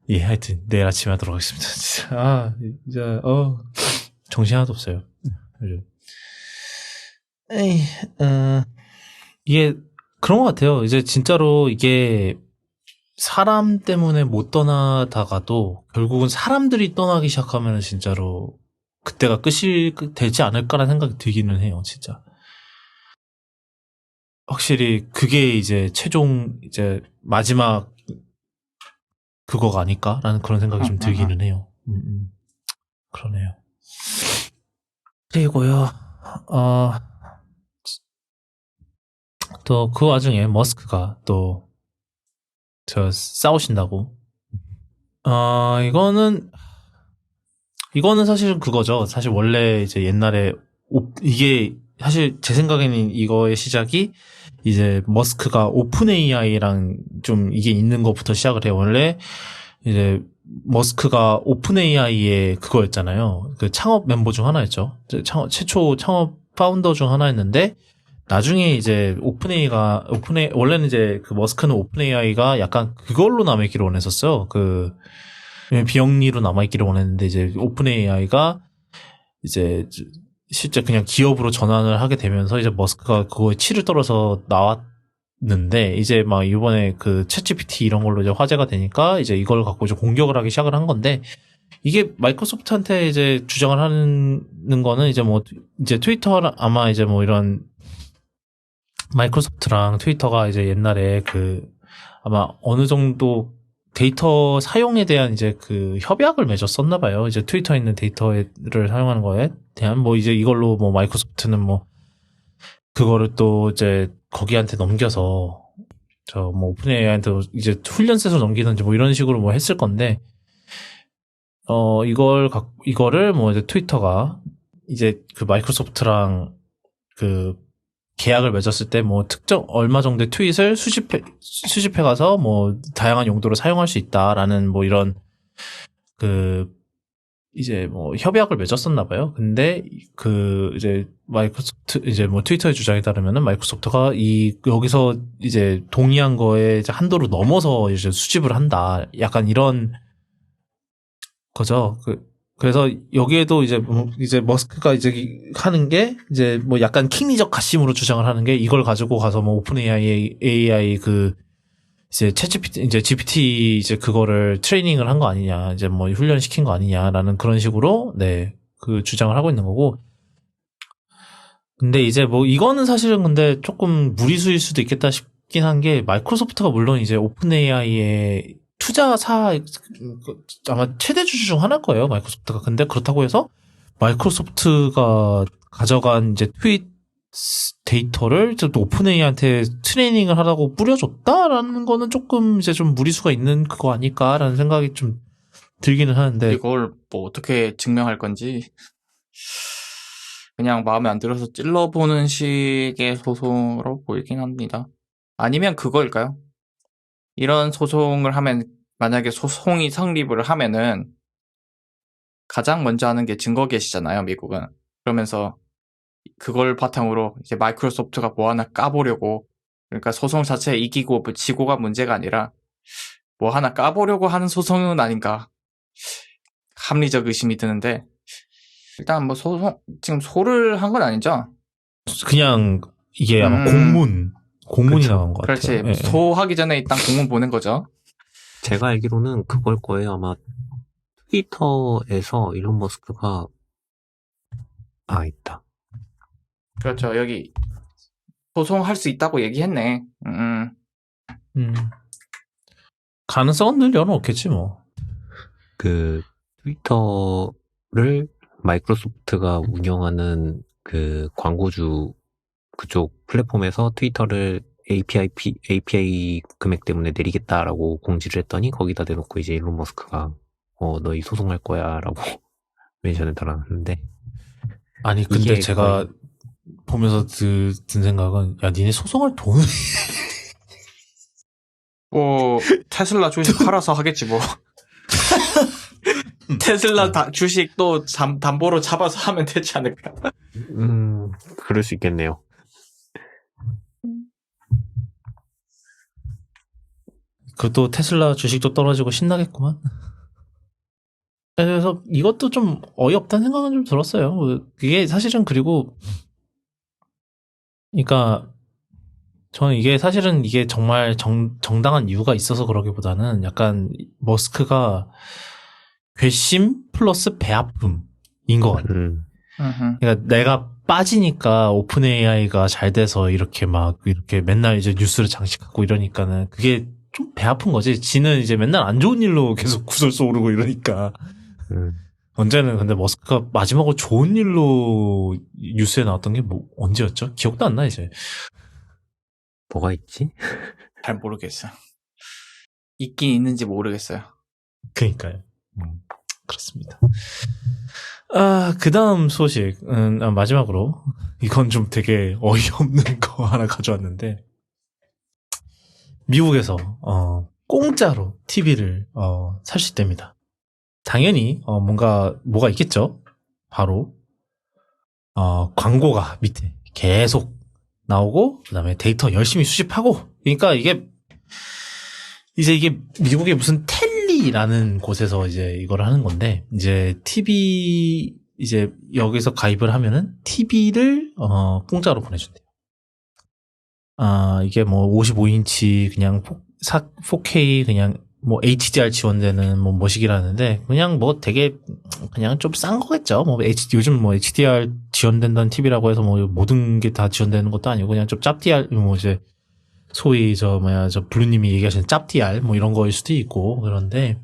예, 하여튼 내일 아침에 하도록 하겠습니다. 진짜 진짜 정신 하나도 없어요. 요즘. 에이, 이게 그런 것 같아요. 이제 진짜로 이게 사람 때문에 못 떠나다가도 결국은 사람들이 떠나기 시작하면 진짜로 그때가 끝이 되지 않을까라는 생각이 들기는 해요, 진짜. 확실히 그게 이제 최종 이제 마지막 그거가 아닐까라는 그런 생각이 좀 들기는 해요. 그러네요. 그리고요, 또 그 와중에 머스크가 또 싸우신다고. 이거는 사실은 그거죠. 사실 원래 이제 옛날에 이게 사실 제 생각에는 이거의 시작이 이제 머스크가 오픈 AI랑 좀 이게 있는 것부터 시작을 해요. 원래 이제 머스크가 오픈 AI의 그거였잖아요. 그 창업 멤버 중 하나였죠. 최초 창업 파운더 중 하나였는데 나중에 이제 원래는 이제 그 머스크는 오픈 AI가 약간 그걸로 남아있기를 원했었어요. 그 비영리로 남아있기를 원했는데 이제 오픈 AI가 이제 실제 그냥 기업으로 전환을 하게 되면서 이제 머스크가 그거에 치를 떨어서 나왔는데 이제 막 이번에 그 챗GPT 이런 걸로 이제 화제가 되니까 이제 이걸 갖고 이제 공격을 하기 시작을 한 건데 이게 마이크로소프트한테 이제 주장을 하는 거는 이제 뭐 이제 트위터 아마 이제 뭐 이런 마이크로소프트랑 트위터가 이제 옛날에 그 아마 어느 정도 데이터 사용에 대한 이제 그 협약을 맺었었나 봐요. 이제 트위터에 있는 데이터를 사용하는 거에 대한 뭐 이제 이걸로 뭐 마이크로소프트는 뭐 그거를 또 이제 거기한테 넘겨서 저 뭐 오픈 AI한테 이제 훈련세서 넘기든지 뭐 이런 식으로 뭐 했을 건데 이거를 뭐 이제 트위터가 이제 그 마이크로소프트랑 그 계약을 맺었을 때 뭐 특정 얼마 정도의 트윗을 수집해 가서 뭐 다양한 용도로 사용할 수 있다라는 뭐 이런 그 이제 뭐 협약을 맺었었나 봐요. 근데 그 이제 마이크로소프트 이제 뭐 트위터의 주장에 따르면은 마이크로소프트가 여기서 이제 동의한 거에 이제 한도를 넘어서 이제 수집을 한다. 약간 이런 거죠. 그래서 여기에도 이제 머스크가 이제 하는 게 이제 뭐 약간 킹리적 가심으로 주장을 하는 게 이걸 가지고 가서 뭐 오픈 AI 그 이제 챗GPT 이제 GPT 이제 그거를 트레이닝을 한 거 아니냐, 이제 뭐 훈련시킨 거 아니냐라는 그런 식으로 네, 그 주장을 하고 있는 거고. 근데 이제 뭐 이거는 사실은 근데 조금 무리수일 수도 있겠다 싶긴 한 게 마이크로소프트가 물론 이제 오픈 AI의 투자사 아마 최대 주주 중 하나일 거예요, 마이크로소프트가. 근데 그렇다고 해서 마이크로소프트가 가져간 이제 트윗 데이터를 또 오픈 AI한테 트레이닝을 하라고 뿌려줬다라는 거는 조금 이제 좀 무리수가 있는 그거 아닐까라는 생각이 좀 들기는 하는데. 이걸 뭐 어떻게 증명할 건지 그냥 마음에 안 들어서 찔러보는 식의 소송으로 보이긴 합니다. 아니면 그거일까요? 이런 소송을 하면, 만약에 소송이 성립을 하면은 가장 먼저 하는 게 증거 게시잖아요, 미국은. 그러면서 그걸 바탕으로 이제 마이크로소프트가 뭐 하나 까보려고, 그러니까 소송 자체에 이기고 지고가 문제가 아니라 뭐 하나 까보려고 하는 소송은 아닌가 합리적 의심이 드는데, 일단 뭐 지금 소를 한 건 아니죠? 그냥 이게 아마 공문이 그쵸. 나온 것 같아요. 그렇지. 소하기 전에 일단 공문 보낸 거죠. 제가 알기로는 그걸 거예요. 아마 트위터에서 일론 머스크가 있다. 그렇죠. 여기 소송할 수 있다고 얘기했네. 가능성은 늘 열어놓겠지 뭐. 그 트위터를 마이크로소프트가 운영하는 그 광고주 그쪽 플랫폼에서 트위터를 API 금액 때문에 내리겠다라고 공지를 했더니 거기다 대놓고 이제 일론 머스크가 너희 소송할 거야라고 멘션을 달았는데. 아니 근데 제가 보면서 든 생각은, 야 니네 소송할 돈을 뭐 테슬라 주식 팔아서 하겠지 뭐. 테슬라 주식 또 담보로 잡아서 하면 되지 않을까? 그럴 수 있겠네요. 그것도 테슬라 주식도 떨어지고 신나겠구만. 그래서 이것도 좀 어이없다는 생각은 좀 들었어요. 그게 사실은, 그리고 그러니까 저는 이게 사실은 이게 정말 정당한 이유가 있어서 그러기보다는 약간 머스크가 괘씸 플러스 배아픔인 것 같아요. 그러니까 내가 빠지니까 오픈 AI가 잘 돼서 이렇게 맨날 이제 뉴스를 장식하고 이러니까는 그게 좀 배 아픈 거지. 지는 이제 맨날 안 좋은 일로 계속 구설수 오르고 이러니까. 언제는 근데 머스크가 마지막으로 좋은 일로 뉴스에 나왔던 게 뭐 언제였죠? 기억도 안 나 이제. 뭐가 있지? 잘 모르겠어요. 있긴 있는지 모르겠어요. 그러니까요. 그렇습니다. 그 다음 소식은 마지막으로, 이건 좀 되게 어이없는 거 하나 가져왔는데, 미국에서 공짜로 TV를 살 수 있답니다. 당연히 뭐가 있겠죠. 바로 광고가 밑에 계속 나오고, 그다음에 데이터 열심히 수집하고. 그러니까 이게 미국의 무슨 텔리라는 곳에서 이제 이걸 하는 건데, 이제 TV 이제 여기서 가입을 하면은 TV를 공짜로 보내준대요. 이게 뭐 55인치 그냥 4K 그냥 뭐 HDR 지원되는 뭐 뭐식이라는데, 그냥 뭐 되게 그냥 좀 싼 거겠죠. 뭐 요즘 뭐 HDR 지원된다는 TV라고 해서 뭐 모든 게 다 지원되는 것도 아니고, 그냥 좀 짭DR, 뭐 이제 소위 저 블루님이 얘기하시는 짭DR 뭐 이런 거일 수도 있고. 그런데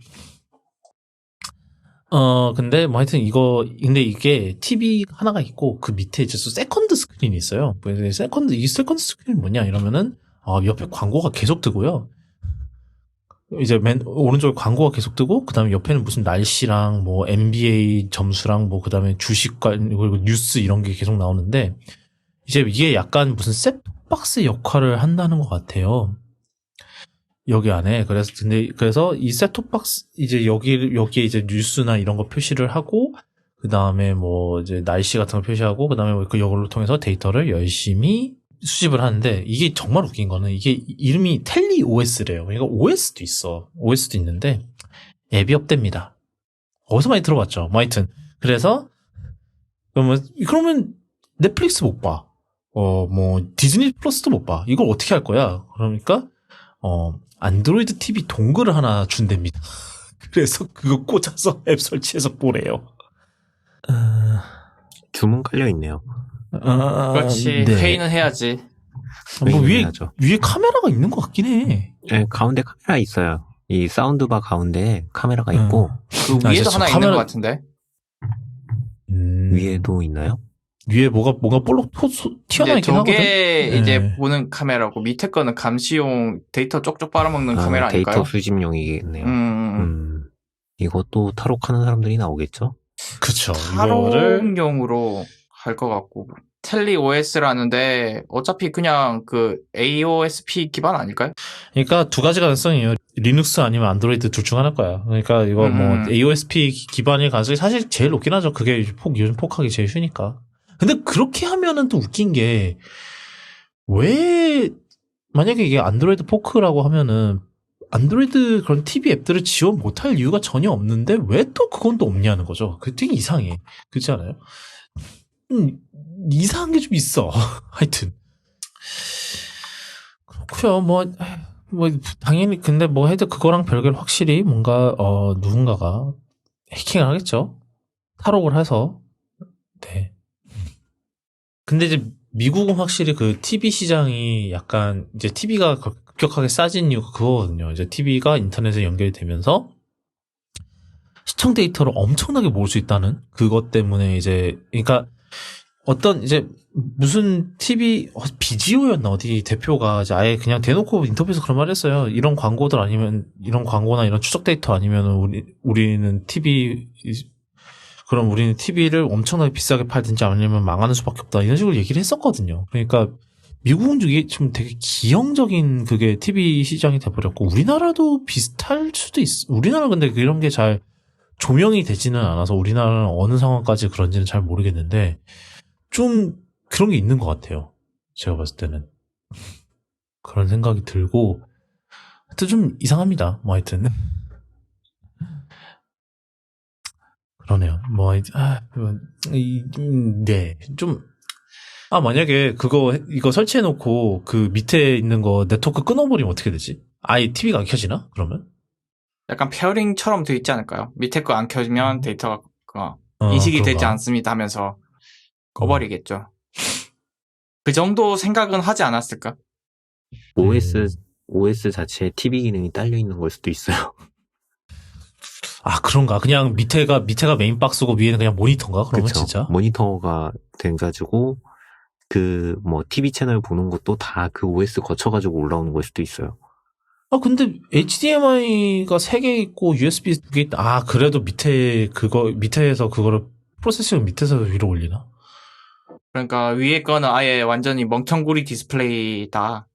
근데 뭐 하여튼 근데 이게 TV 하나가 있고 그 밑에 이제 세컨드 스크린이 있어요. 이 세컨드 스크린이 뭐냐 이러면은 옆에 광고가 계속 뜨고요. 이제 맨 오른쪽에 광고가 계속 뜨고, 그다음에 옆에는 무슨 날씨랑 뭐 NBA 점수랑 뭐 그다음에 주식 그리고 뉴스 이런 게 계속 나오는데, 이제 이게 약간 무슨 셋박스 역할을 한다는 것 같아요. 여기 안에. 그래서 이 셋톱박스, 이제 여기에 이제 뉴스나 이런 거 표시를 하고, 그 다음에 뭐 이제 날씨 같은 거 표시하고, 그 다음에 그 이걸로 통해서 데이터를 열심히 수집을 하는데, 이게 정말 웃긴 거는 이게 이름이 텔리 OS래요. 그러니까 OS도 있어. OS도 있는데, 앱이 없답니다. 어디서 많이 들어봤죠? 뭐 하여튼. 그래서, 그러면 넷플릭스 못 봐. 뭐 디즈니 플러스도 못 봐. 이걸 어떻게 할 거야? 그러니까, 안드로이드 TV 동글을 하나 준답니다. 그래서 그거 꽂아서 앱 설치해서 보래요. 주문 깔려 있네요. 그렇지. 네. 회의는 해야지. 뭐 해야죠. 위에 카메라가 있는 것 같긴 해. 네, 가운데 카메라 있어요. 이 사운드바 가운데 카메라가 있고 그 위에도 이제 하나 있는 것 같은데. 위에도 있나요? 위에 뭔가 볼록 튀어나와 있긴 하거든. 저게 네. 이제 보는 카메라고 밑에 거는 감시용 데이터 쪽쪽 빨아먹는 카메라 데이터 아닐까요? 수집용이겠네요. 음. 이것도 탈옥하는 사람들이 나오겠죠? 그쵸. 이거를 탈옥용으로 할 것 같고. 텔리 OS라는데 어차피 그냥 그 AOSP 기반 아닐까요? 그러니까 두 가지 가능성이에요. 리눅스 아니면 안드로이드 둘 중 하나일 거야. 그러니까 이거 뭐 AOSP 기반일 가능성이 사실 제일 높긴 하죠. 그게 요즘 폭하기 제일 쉬우니까. 근데 그렇게 하면은 또 웃긴 게 왜 만약에 이게 안드로이드 포크라고 하면은 안드로이드 그런 TV 앱들을 지원 못할 이유가 전혀 없는데 왜 또 그건 또 없냐는 거죠. 그게 되게 이상해. 그렇지 않아요? 이상한 게 좀 있어. 하여튼. 그렇고요. 뭐 당연히 근데 뭐 해도 그거랑 별개로 확실히 뭔가 누군가가 해킹을 하겠죠. 탈옥을 해서. 네. 근데 이제 미국은 확실히 그 TV 시장이 약간 이제 TV가 급격하게 싸진 이유가 그거거든요. 이제 TV가 인터넷에 연결이 되면서 시청 데이터를 엄청나게 모을 수 있다는 그것 때문에 이제 그러니까 어떤 이제 무슨 TV BGO였나 어디 대표가 이제 아예 그냥 대놓고 인터뷰에서 그런 말 했어요. 이런 광고들 아니면 이런 광고나 이런 추적 데이터 아니면 우리는 TV 그럼 우리는 TV를 엄청나게 비싸게 팔든지 아니면 망하는 수밖에 없다. 이런 식으로 얘기를 했었거든요. 그러니까 미국은 이게 좀 되게 기형적인 그게 TV 시장이 돼버렸고 우리나라도 비슷할 수도 있어. 우리나라 근데 이런 게 잘 조명이 되지는 않아서 우리나라는 어느 상황까지 그런지는 잘 모르겠는데 좀 그런 게 있는 것 같아요. 제가 봤을 때는. 그런 생각이 들고 하여튼 좀 이상합니다. 뭐 하여튼. 그러네요. 네. 좀, 만약에 이거 설치해놓고 그 밑에 있는 거 네트워크 끊어버리면 어떻게 되지? 아예 TV가 안 켜지나? 그러면? 약간 페어링처럼 돼 있지 않을까요? 밑에 거 안 켜지면 데이터가 인식이 되지 그런가? 않습니다 하면서 꺼버리겠죠. 그 정도 생각은 하지 않았을까? OS 자체에 TV 기능이 딸려 있는 걸 수도 있어요. 그런가? 그냥 밑에가 메인 박스고 위에는 그냥 모니터인가? 그러면 그쵸? 진짜? 모니터가 돼가지고 TV 채널 보는 것도 다 그 OS 거쳐가지고 올라오는 걸 수도 있어요. 근데 HDMI가 3개 있고 USB 2개 있다. 그래도 밑에서 그거를 프로세싱을 밑에서 위로 올리나? 그러니까 위에 거는 아예 완전히 멍텅구리 디스플레이다.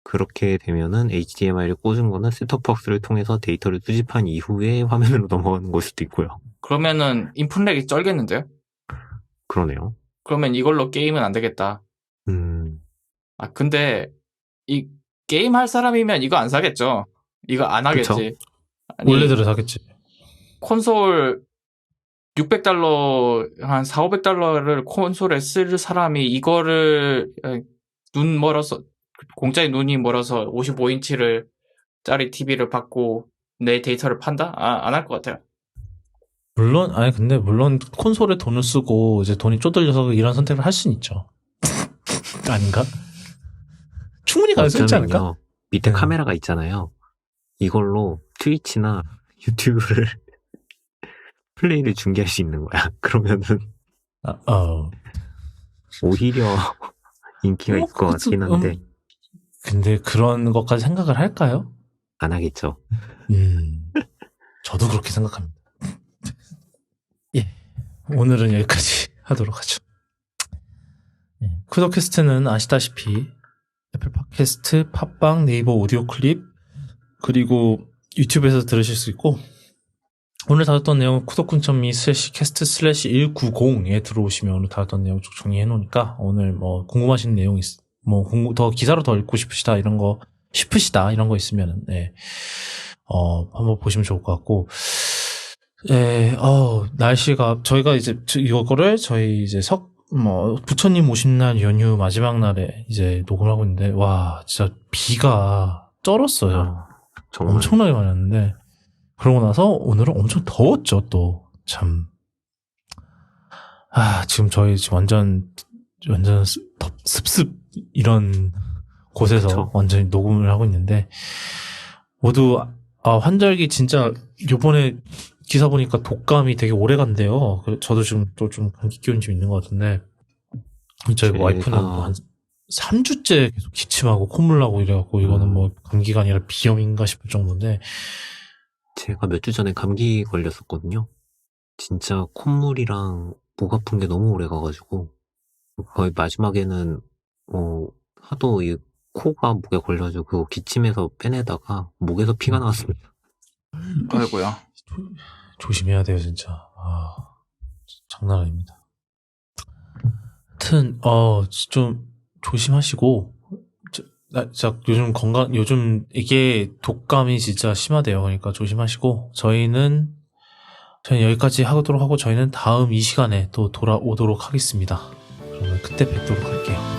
그렇게 되면은 HDMI를 꽂은 거는 셋톱박스를 통해서 데이터를 수집한 이후에 화면으로 넘어가는 걸 수도 있고요. 그러면은 인풋렉이 쩔겠는데요? 그러네요. 그러면 이걸로 게임은 안 되겠다. 근데 이 게임 할 사람이면 이거 안 사겠죠? 이거 안 하겠지. 그쵸? 원래대로 사겠지. 콘솔 600달러, 한 4,500달러를 콘솔에 쓸 사람이 이거를 공짜에 눈이 멀어서 55인치를 짜리 TV를 받고 내 데이터를 판다? 안 할 것 같아요. 물론 콘솔에 돈을 쓰고 이제 돈이 쪼들려서 이런 선택을 할 수는 있죠. 아닌가? 충분히 가능성이 있지 않을까? 어쩌면요, 밑에 카메라가 있잖아요. 이걸로 트위치나 유튜브를 플레이를 중계할 수 있는 거야. 그러면은 오히려 인기가 있을 것 같긴 한데 근데 그런 것까지 생각을 할까요? 안 하겠죠. 저도 그렇게 생각합니다. 예, 오늘은 여기까지 하도록 하죠. 쿠더캐스트는 아시다시피 애플 팟캐스트, 팟빵, 네이버 오디오 클립 그리고 유튜브에서 들으실 수 있고 오늘 다뤘던 내용은 쿠더쿤.me/캐스트/190에 들어오시면 오늘 다뤘던 내용 쭉 정리해 놓으니까 오늘 뭐 궁금하신 내용 더 기사로 더 읽고 싶으시다 이런 거 있으면은 한번 보시면 좋을 것 같고 날씨가 저희가 이제 이거를 저희 이제 부처님 오신 날 연휴 마지막 날에 이제 녹음을 하고 있는데 와 진짜 비가 쩔었어요. 정말. 엄청나게 많이 왔는데 그러고 나서 오늘은 엄청 더웠죠. 또 참 지금 저희 지금 완전 습습 이런 곳에서 그쵸. 완전히 녹음을 하고 있는데 모두 환절기 진짜 요번에 기사 보니까 독감이 되게 오래 간대요. 저도 지금 또 좀 감기 기운이 좀 있는 것 같은데 저희 와이프는 뭐 한 3주째 계속 기침하고 콧물 나고 이래갖고 이거는 뭐 감기가 아니라 비염인가 싶을 정도인데 제가 몇 주 전에 감기 걸렸었거든요. 진짜 콧물이랑 목 아픈 게 너무 오래 가가지고 거의 마지막에는 하도 이 코가 목에 걸려가지고 그거 기침해서 빼내다가 목에서 피가 나왔습니다. 아이고야. 조심해야 돼요 진짜. 장난 아닙니다. 하여튼 좀 조심하시고 진짜 요즘 이게 독감이 진짜 심하대요. 그러니까 조심하시고 저희는 여기까지 하도록 하고 저희는 다음 이 시간에 또 돌아오도록 하겠습니다. 그러면 그때 뵙도록 할게요.